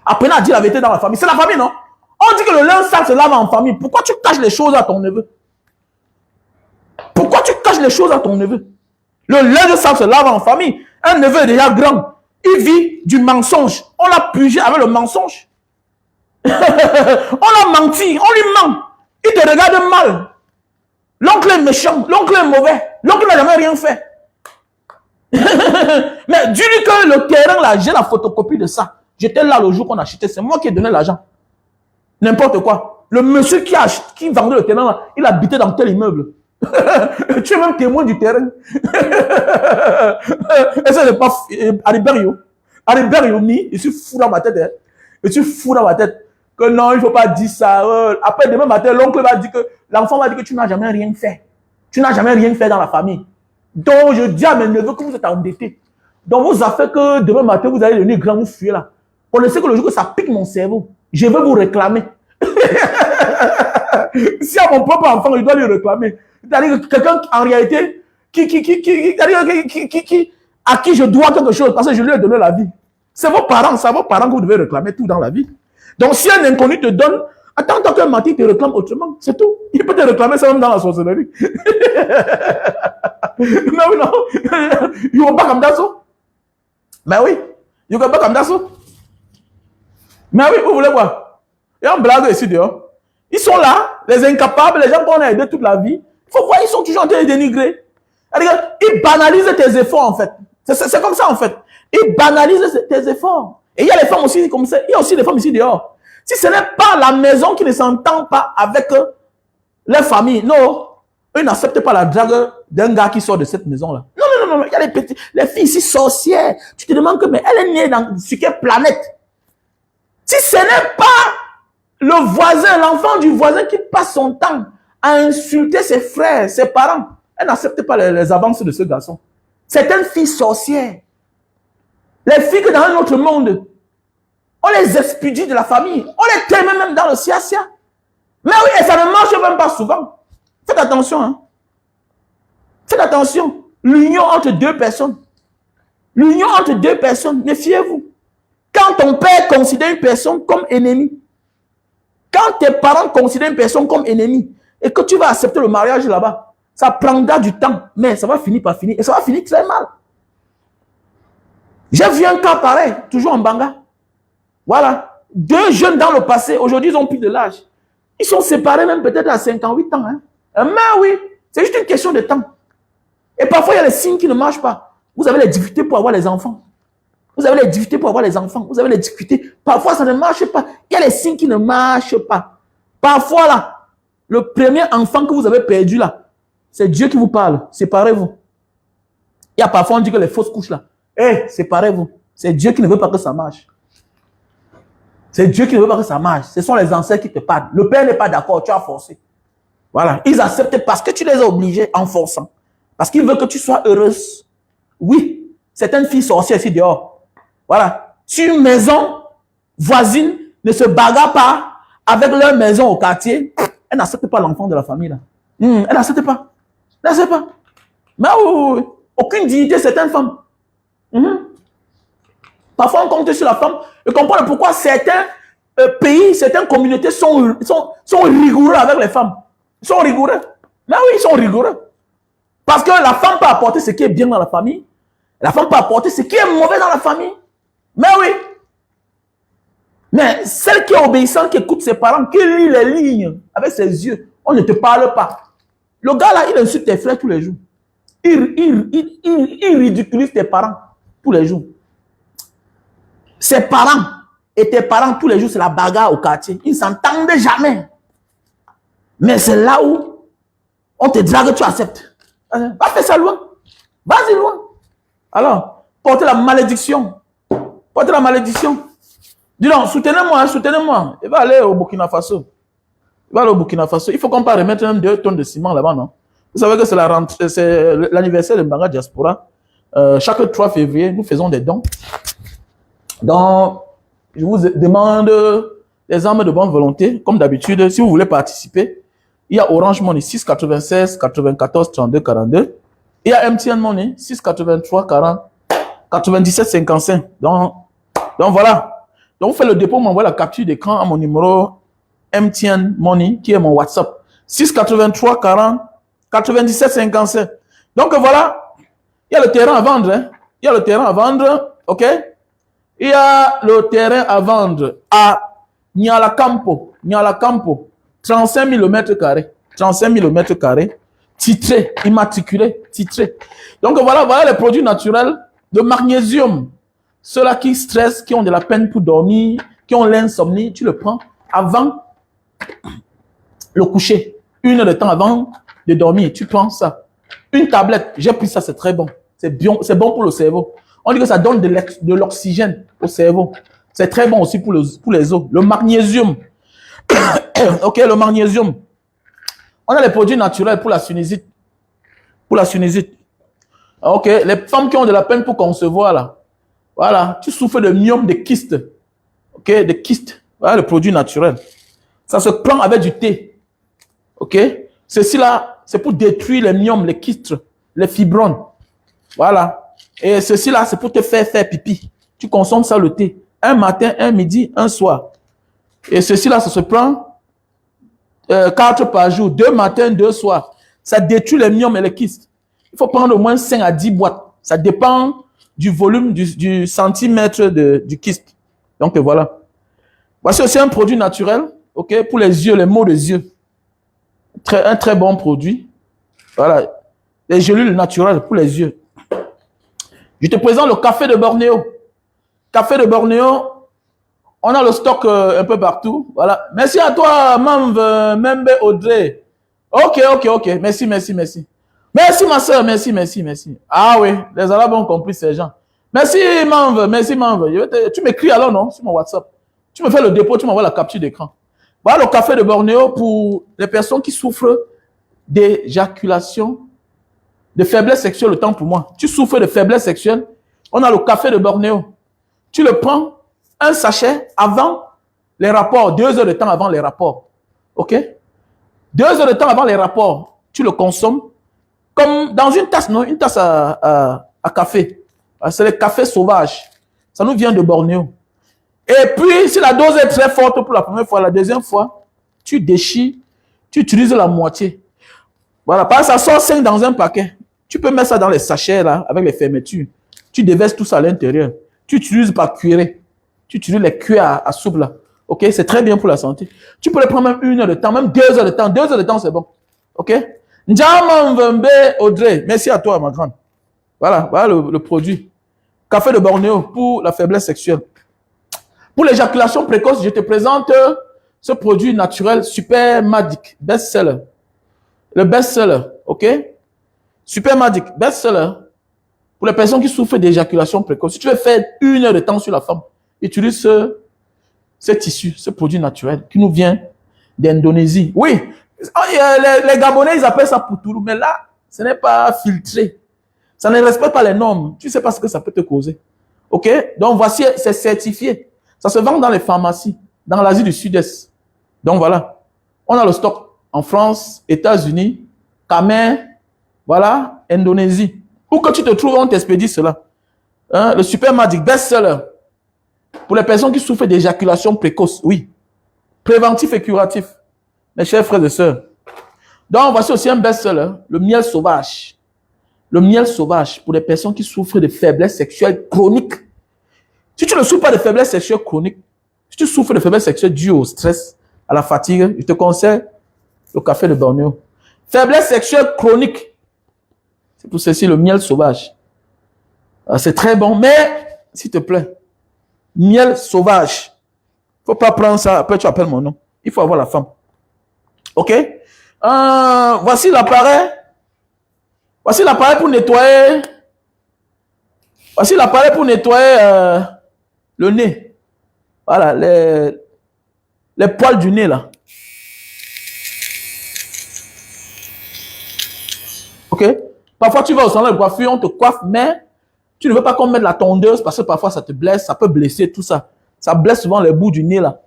Apprenez à dire la vérité dans la famille. C'est la famille, non? On dit que le linge sale se lave en famille. Pourquoi tu caches les choses à ton neveu? Pourquoi tu caches les choses à ton neveu? Le linge sale se lave en famille. Un neveu est déjà grand. Il vit du mensonge. On l'a purgé avec le mensonge. On l'a menti. On lui ment. Il te regarde mal. L'oncle est méchant. L'oncle est mauvais. L'oncle n'a jamais rien fait. Mais dis-lui que le terrain là, j'ai la photocopie de ça. J'étais là le jour qu'on a acheté. C'est moi qui ai donné l'argent. N'importe quoi. Le monsieur qui vendait le terrain là, il habitait dans tel immeuble. Tu es même témoin du terrain. Et ça n'est pas Ariberio, je suis fou dans ma tête. Hein. Je suis fou dans ma tête. Que non, il ne faut pas dire ça. Après, demain matin, l'oncle va dire que l'enfant va dire que tu n'as jamais rien fait. Tu n'as jamais rien fait dans la famille. Donc, je dis à mes neveux que vous êtes endettés. Donc, vous avez fait que demain matin, vous allez devenir grand, vous fuyez là. Connaissez que le jour que ça pique mon cerveau, je vais vous réclamer. Si à mon propre enfant, je dois lui réclamer. C'est-à-dire que quelqu'un, en réalité, à qui je dois quelque chose, parce que je lui ai donné la vie. C'est vos parents, c'est à vos parents que vous devez réclamer tout dans la vie. Donc, si un inconnu te donne, attends qu'un mati te réclame autrement, c'est tout. Il peut te réclamer ça même dans la sorcellerie. Mais oui, non. Ils vont pas comme ça. Mais oui, ils vont pas comme ça. Mais oui, vous voulez quoi? Il y a un blague ici dehors. Ils sont là, les incapables, les gens qu'on a aidés toute la vie. Il faut voir, ils sont toujours en train de dénigrer. Ils banalisent tes efforts, en fait. C'est comme ça, en fait. Ils banalisent tes efforts. Et il y a les femmes aussi comme ça. Il y a aussi des femmes ici dehors. Si ce n'est pas la maison qui ne s'entend pas avec leur famille, non, eux n'acceptent pas la drague d'un gars qui sort de cette maison-là. Non, non, non, non. Il y a les filles ici sorcières. Tu te demandes que, mais elle est née sur quelle planète? Si ce n'est pas le voisin, l'enfant du voisin qui passe son temps à insulter ses frères, ses parents, elle n'accepte pas les avances de ce garçon. C'est une fille sorcière. Les filles que dans un autre monde, on les expudie de la famille. On les termine même dans le sia-sia. Mais oui, et ça ne marche même pas souvent. Faites attention. Hein. Faites attention. L'union entre deux personnes. L'union entre deux personnes, méfiez-vous. Quand ton père considère une personne comme ennemie, quand tes parents considèrent une personne comme ennemie, et que tu vas accepter le mariage là-bas, ça prendra du temps, mais ça va finir par finir, et ça va finir très mal. J'ai vu un cas pareil, toujours en Banga. Voilà. Deux jeunes dans le passé, aujourd'hui ils ont plus de l'âge. Ils sont séparés même peut-être à 58 ans. Hein. Mais oui, c'est juste une question de temps. Et parfois il y a les signes qui ne marchent pas. Vous avez les difficultés pour avoir les enfants. Vous avez les difficultés pour avoir les enfants. Vous avez les difficultés. Parfois, ça ne marche pas. Il y a les signes qui ne marchent pas. Parfois, là, le premier enfant que vous avez perdu, là, c'est Dieu qui vous parle. Séparez-vous. Il y a parfois, on dit que les fausses couches, là. Hé, séparez-vous. C'est Dieu qui ne veut pas que ça marche. C'est Dieu qui ne veut pas que ça marche. Ce sont les ancêtres qui te parlent. Le père n'est pas d'accord, tu as forcé. Voilà. Ils acceptent parce que tu les as obligés en forçant. Parce qu'ils veulent que tu sois heureuse. Oui, c'est une fille sorcière ici dehors. Voilà. Si une maison voisine ne se bagarre pas avec leur maison au quartier, elle n'accepte pas l'enfant de la famille. Là. Elle n'accepte pas. Elle n'accepte pas. Mais aucune dignité, c'est une femme. Parfois, on compte sur la femme et comprendre pourquoi certains pays, certaines communautés sont rigoureux avec les femmes. Ils sont rigoureux. Mais oui, ils sont rigoureux. Parce que la femme peut apporter ce qui est bien dans la famille. La femme peut apporter ce qui est mauvais dans la famille. Mais oui. Mais celle qui est obéissante, qui écoute ses parents, qui lit les lignes avec ses yeux, on ne te parle pas. Le gars là, il insulte tes frères tous les jours. Il ridiculise tes parents tous les jours. Ses parents et tes parents tous les jours, c'est la bagarre au quartier. Ils ne s'entendent jamais. Mais c'est là où on te drague, tu acceptes. Va faire ça loin. Vas-y loin. Alors, portez la malédiction. Portez la malédiction. Dis donc, soutenez-moi, soutenez-moi. Il va aller au Burkina Faso. Il va aller au Burkina Faso. Il faut qu'on puisse remettre même 2 tonnes de ciment là-bas, non? Vous savez que c'est l'anniversaire de Mbanga Diaspora. Chaque 3 février, nous faisons des dons. Donc, je vous demande des armes de bonne volonté. Comme d'habitude, si vous voulez participer, il y a Orange Money 696 94 32 42. Il y a MTN Money 683 40 97 55. Donc voilà. Donc vous faites le dépôt, m'envoie la capture d'écran à mon numéro MTN Money qui est mon WhatsApp 683 40 97 55. Donc voilà. Il y a le terrain à vendre. Hein. Il y a le terrain à vendre. OK? Il y a le terrain à vendre à Nyala-Campo, 35 000 m². 35 000 m². Titré, immatriculé, titré. Donc voilà les produits naturels de magnésium. Ceux-là qui stressent, qui ont de la peine pour dormir, qui ont l'insomnie, tu le prends avant le coucher. 1 heure de temps avant de dormir, tu prends ça. Une tablette, j'ai pris ça, c'est très bon. C'est bon pour le cerveau. On dit que ça donne de l'oxygène au cerveau. C'est très bon aussi pour les os. Le magnésium. OK, le magnésium. On a les produits naturels pour la sinusite. Pour la sinusite. OK, les femmes qui ont de la peine pour concevoir, là. Voilà, tu souffres de myome, de kyste. OK, de kyste. Voilà le produit naturel. Ça se prend avec du thé. OK, ceci là, c'est pour détruire les myomes, les kystes, les fibromes. Voilà. Et ceci là, c'est pour te faire pipi. Tu consommes ça le thé. Un matin, un midi, un soir. Et ceci là, ça se prend 4 par jour. 2 matins, 2 soirs. Ça détruit les myomes et les kystes. Il faut prendre au moins 5 à 10 boîtes. Ça dépend du volume, du centimètre du kyste. Donc voilà. Voici aussi un produit naturel. ok, pour les yeux, les maux des yeux. Un très bon produit. Voilà, les gélules naturelles pour les yeux. Je te présente le café de Bornéo. Café de Bornéo, on a le stock un peu partout. Voilà. Merci à toi, Membe Audrey. Ok. Merci. Merci, ma soeur. Merci. Ah oui, les Arabes ont compris ces gens. Merci, Membe. Tu m'écris alors, non, sur mon WhatsApp. Tu me fais le dépôt, tu m'envoies la capture d'écran. Voilà le café de Bornéo pour les personnes qui souffrent d'éjaculation, de faiblesse sexuelle, autant pour moi. Tu souffres de faiblesse sexuelle, on a le café de Bornéo. Tu le prends, un sachet avant les rapports, 2 heures de temps avant les rapports. Ok? 2 heures de temps avant les rapports, tu le consommes comme dans une tasse, non? Une tasse à café. C'est le café sauvage. Ça nous vient de Bornéo. Et puis, si la dose est très forte pour la première fois, la deuxième fois, tu déchires, tu utilises la moitié. Voilà, parce que ça sort 5 dans un paquet. Tu peux mettre ça dans les sachets, là, avec les fermetures. Tu déverses tout ça à l'intérieur. Tu utilises par cuillerée. Tu utilises les cuillères à soupe, là. Ok, c'est très bien pour la santé. Tu peux le prendre même 1 heure de temps, même 2 heures de temps. 2 heures de temps, c'est bon. Ok? Ndiamamvembe Audrey, merci à toi, ma grande. Voilà le produit. Café de Bornéo pour la faiblesse sexuelle. Pour l'éjaculation précoce, je te présente ce produit naturel Super Magic, best-seller. Le best-seller, ok? Super Magic, best-seller. Pour les personnes qui souffrent d'éjaculation précoce. Si tu veux faire 1 heure de temps sur la femme, utilise ce tissu, ce produit naturel qui nous vient d'Indonésie. Oui, les Gabonais, ils appellent ça poutourou, mais là, ce n'est pas filtré. Ça ne respecte pas les normes. Tu ne sais pas ce que ça peut te causer. Ok? Donc, voici, c'est certifié. Ça se vend dans les pharmacies, dans l'Asie du Sud-Est. Donc, voilà. On a le stock en France, États-Unis, Cameroun, voilà, Indonésie. Où que tu te trouves, on t'expédie cela. Hein? Le Super Magic best-seller. Pour les personnes qui souffrent d'éjaculation précoce, oui. Préventif et curatif. Mes chers frères et sœurs. Donc, voici aussi un best-seller, le miel sauvage. Le miel sauvage pour les personnes qui souffrent de faiblesse sexuelle chronique. Si tu ne souffres pas de faiblesse sexuelle chronique, si tu souffres de faiblesse sexuelle due au stress, à la fatigue, je te conseille le café de Bornéo. Faiblesse sexuelle chronique, c'est pour ceci le miel sauvage. C'est très bon, mais s'il te plaît, miel sauvage. Il ne faut pas prendre ça, après tu appelles mon nom. Il faut avoir la femme. Ok? Voici l'appareil. Voici l'appareil pour nettoyer. Voici l'appareil pour nettoyer le nez. Voilà, les poils du nez là. Ok? Parfois tu vas au salon de coiffure, on te coiffe, mais tu ne veux pas qu'on mette la tondeuse parce que parfois ça te blesse, ça peut blesser tout ça. Ça blesse souvent les bouts du nez là.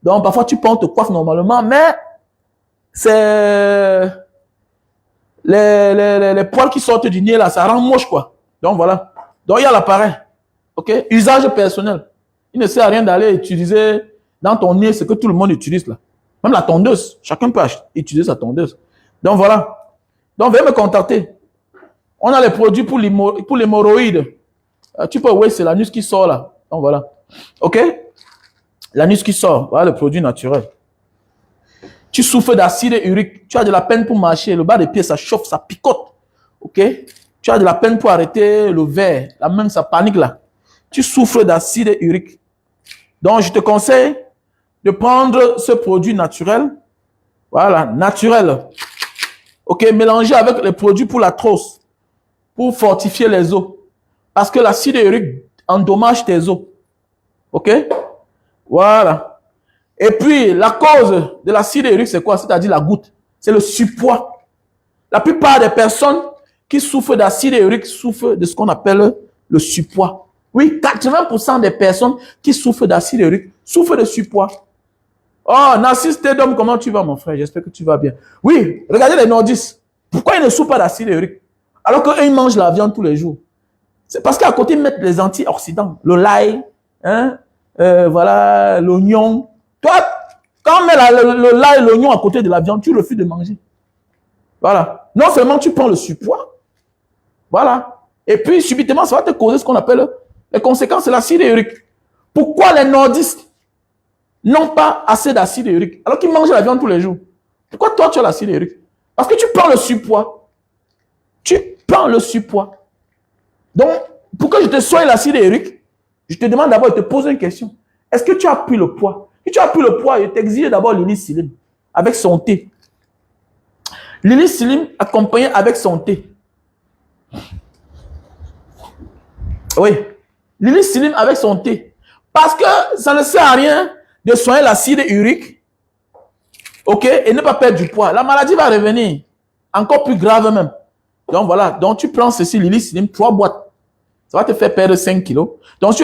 Donc parfois tu peux, on te coiffe normalement, mais c'est les poils qui sortent du nez là, ça rend moche quoi. Donc voilà. Donc il y a l'appareil. Ok? Usage personnel. Il ne sert à rien d'aller utiliser dans ton nez ce que tout le monde utilise là. Même la tondeuse. Chacun peut utiliser sa tondeuse. Donc voilà. Donc veuillez me contacter. On a les produits pour l'hémorroïde. Tu peux, oui, c'est l'anus qui sort là. Donc voilà. Ok? L'anus qui sort. Voilà le produit naturel. Tu souffres d'acide urique. Tu as de la peine pour marcher. Le bas des pieds, ça chauffe, ça picote. Ok? Tu as de la peine pour arrêter le verre. La main, ça panique là. Tu souffres d'acide urique. Donc, je te conseille de prendre ce produit naturel. Voilà, naturel. Ok, mélangé avec les produits pour l'arthrose, pour fortifier les os. Parce que l'acide urique endommage tes os. Ok? Voilà. Et puis, la cause de l'acide urique, c'est quoi? C'est-à-dire la goutte. C'est le surpoids. La plupart des personnes qui souffrent d'acide urique souffrent de ce qu'on appelle le surpoids. Oui, 80% des personnes qui souffrent d'acide urique souffrent de surpoids. Oh, Narcisse Tedom, comment tu vas, mon frère? J'espère que tu vas bien. Oui, regardez les nordistes. Pourquoi ils ne souffrent pas d'acide urique? Alors qu'eux, ils mangent la viande tous les jours. C'est parce qu'à côté, ils mettent les antioxydants. Le l'ail, hein, voilà, l'oignon. Toi, quand on met le l'ail et l'oignon à côté de la viande, tu refuses de manger. Voilà. Non seulement tu prends le surpoids, voilà. Et puis, subitement, ça va te causer ce qu'on appelle les conséquences de l'acide urique. Pourquoi les nordistes n'ont pas assez d'acide urique, alors qu'ils mangent la viande tous les jours. Pourquoi toi, tu as l'acide urique? Parce que tu prends le surpoids. Tu prends le surpoids. Donc, pour que je te soigne l'acide urique, je te demande d'abord de te poser une question. Est-ce que tu as pris le poids? Si tu as pris le poids, je t'exige d'abord l'hélicilline avec son thé. L'hélicilline accompagnée avec son thé. Oui. L'hélicilline avec son thé. Parce que ça ne sert à rien de soigner l'acide urique, ok, et ne pas perdre du poids. La maladie va revenir, encore plus grave même. Donc voilà, donc tu prends ceci, l'hélicilline, 3 boîtes. Ça va te faire perdre 5 kilos. Donc tu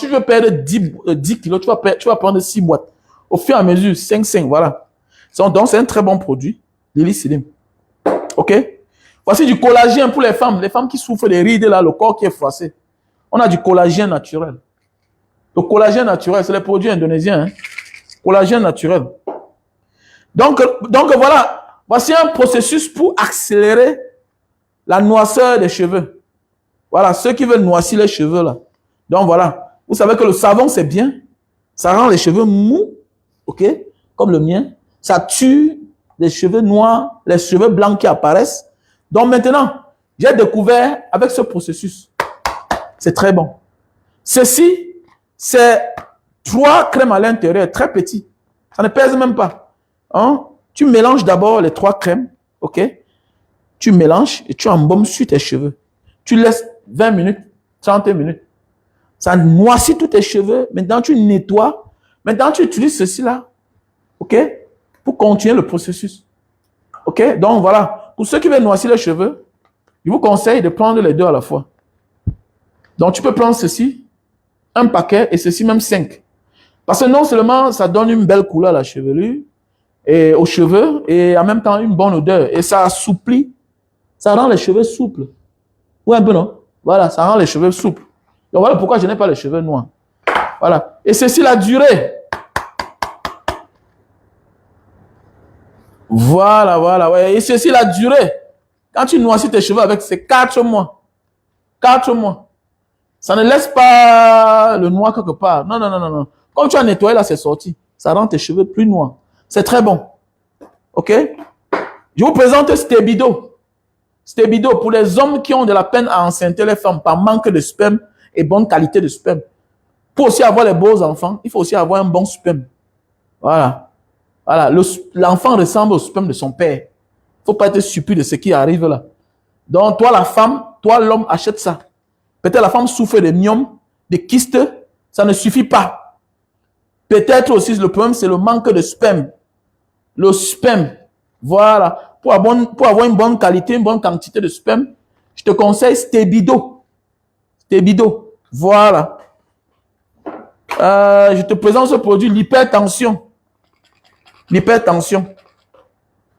veux perdre 10 kilos, tu vas prendre 6 boîtes. Au fur et à mesure, 5, voilà. Donc c'est un très bon produit, l'hélicilline. Ok? Voici du collagène pour les femmes qui souffrent des rides, là, le corps qui est froissé. On a du collagène naturel. Le collagène naturel, c'est les produits indonésiens. Hein? Collagène naturel. Donc voilà, voici un processus pour accélérer la noirceur des cheveux. Voilà, ceux qui veulent noircir les cheveux là. Donc voilà, vous savez que le savon c'est bien. Ça rend les cheveux mous, ok, comme le mien. Ça tue les cheveux noirs, les cheveux blancs qui apparaissent. Donc maintenant, j'ai découvert avec ce processus. C'est très bon. Ceci, c'est 3 crèmes à l'intérieur, très petits. Ça ne pèse même pas. Hein? Tu mélanges d'abord les 3 crèmes, ok? Tu mélanges et tu embaumes sur tes cheveux. Tu laisses 20 minutes, 30 minutes. Ça noircit tous tes cheveux. Maintenant, tu nettoies. Maintenant, tu utilises ceci là, ok? Pour continuer le processus. Ok? Donc voilà. Pour ceux qui veulent noircir les cheveux, je vous conseille de prendre les 2 à la fois. Donc tu peux prendre ceci, un paquet, et ceci même 5. Parce que non seulement ça donne une belle couleur à la chevelure, et aux cheveux, et en même temps une bonne odeur. Et ça assouplit, ça rend les cheveux souples. Oui, un peu non? Voilà, ça rend les cheveux souples. Donc voilà pourquoi je n'ai pas les cheveux noirs. Voilà. Et ceci la durée. Voilà. Ouais. Et ceci la durée. Quand tu noircis tes cheveux avec, c'est 4 mois. 4 mois. Ça ne laisse pas le noir quelque part. Non. Comme tu as nettoyé là, c'est sorti. Ça rend tes cheveux plus noirs. C'est très bon. Ok? Je vous présente Stébido. Stébido pour les hommes qui ont de la peine à enceinter les femmes par manque de sperme et bonne qualité de sperme. Pour aussi avoir les beaux enfants, il faut aussi avoir un bon sperme. Voilà. L'enfant ressemble au sperme de son père. Il ne faut pas être surpris de ce qui arrive là. Donc, toi, la femme, toi, l'homme, achète ça. Peut-être la femme souffre de myomes, de kystes, ça ne suffit pas. Peut-être aussi, le problème, c'est le manque de sperme. Le sperme, voilà. Pour avoir une bonne qualité, une bonne quantité de sperme, je te conseille Stébido. Stébido, voilà. Je te présente ce produit, l'hypertension. L'hypertension.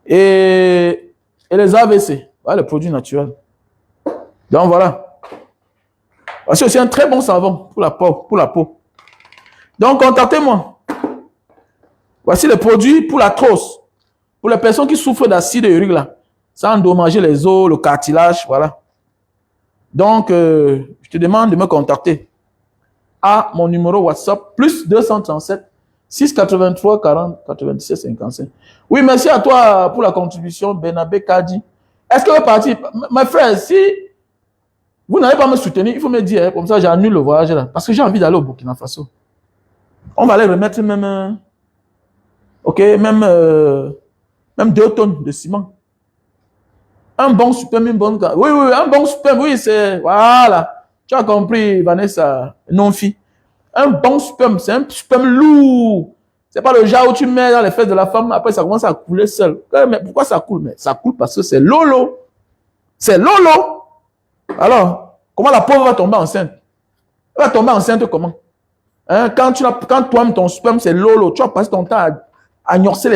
Et les AVC. Voilà, le produit naturel. Donc, voilà. C'est aussi un très bon savon pour la peau. Donc, contactez-moi. Voici les produits pour l'arthrose. Pour les personnes qui souffrent d'acide urique, là. Ça endommage les os, le cartilage, voilà. Donc, je te demande de me contacter à mon numéro WhatsApp, plus 237 683 40 97 55. Oui, merci à toi pour la contribution, Benabé Kadi. Est-ce que vous partir? Mes frères, si vous n'allez pas me soutenir, il faut me dire, comme ça j'annule le voyage là. Parce que j'ai envie d'aller au Burkina Faso. On va les remettre même, ok, même 2 tonnes de ciment. Un bon sperme, une bonne... Oui, un bon sperme, oui, c'est... Voilà. Tu as compris, Vanessa, non-fille. Un bon sperme, c'est un sperme lourd. C'est pas le genre où tu mets dans les fesses de la femme, après ça commence à couler seul. Mais pourquoi ça coule? Mais ça coule parce que c'est lolo. C'est lolo. Alors, comment la pauvre va tomber enceinte? Elle va tomber enceinte comment? Hein, quand toi-même ton sperme c'est lolo, tu vas passer ton temps à gnorcer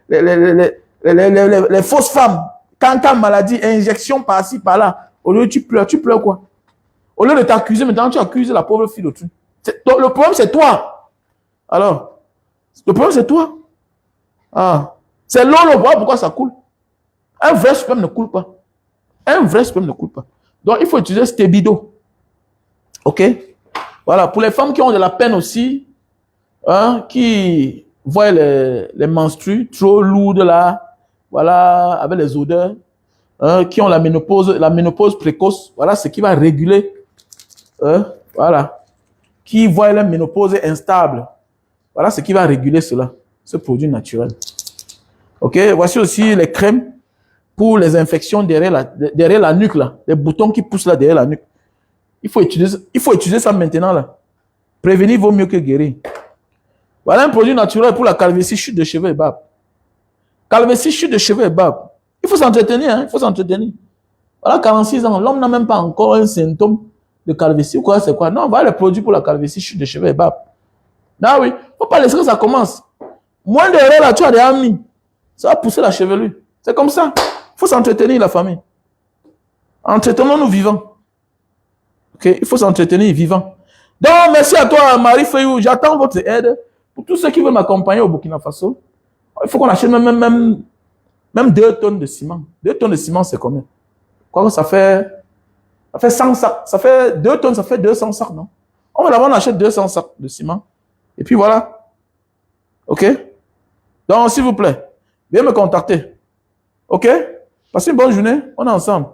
les fausses femmes. Quand tu as maladie, injection par-ci, par-là, au lieu tu pleures quoi? Au lieu de t'accuser, maintenant tu accuses la pauvre fille de tout. Le problème c'est toi. Alors, le problème c'est toi. Ah, c'est lolo, voilà pourquoi ça coule. Un vrai sperme ne coule pas. Un vrai sperme ne coule pas. Donc, il faut utiliser Stébido. Ok? Voilà. Pour les femmes qui ont de la peine aussi hein, qui voient les menstrues trop lourdes là, voilà, avec les odeurs, hein, qui ont la ménopause précoce, voilà ce qui va réguler, voilà, qui voient la ménopause instable, voilà ce qui va réguler cela, ce produit naturel. Ok, voici aussi les crèmes pour les infections derrière la nuque là, les boutons qui poussent là derrière la nuque. Il faut utiliser ça maintenant là. Prévenir vaut mieux que guérir. Voilà un produit naturel pour la calvitie, chute de cheveux et barbe. Calvitie, chute de cheveux et barbe. Il faut s'entretenir, hein, il faut s'entretenir. Voilà, 46 ans, l'homme n'a même pas encore un symptôme de calvitie ou quoi, c'est quoi. Non, voilà les produits pour la calvitie, chute de cheveux et barbe. Ah oui, il ne faut pas laisser que ça commence. Moins d'erreurs là, tu as des amis. Ça va pousser la chevelure. C'est comme ça. Il faut s'entretenir la famille. Entretenons-nous vivants. Ok, il faut s'entretenir vivant. Donc, merci à toi, Marie Fayou. J'attends votre aide. Pour tous ceux qui veulent m'accompagner au Burkina Faso, il faut qu'on achète même 2 tonnes de ciment. 2 tonnes de ciment, c'est combien? Quoi, ça fait 100 sacs. Ça fait 2 tonnes, ça fait 200 sacs, non? On va d'abord, on achète 200 sacs de ciment. Et puis voilà. OK? Donc, s'il vous plaît, viens me contacter. OK? Passez une bonne journée. On est ensemble.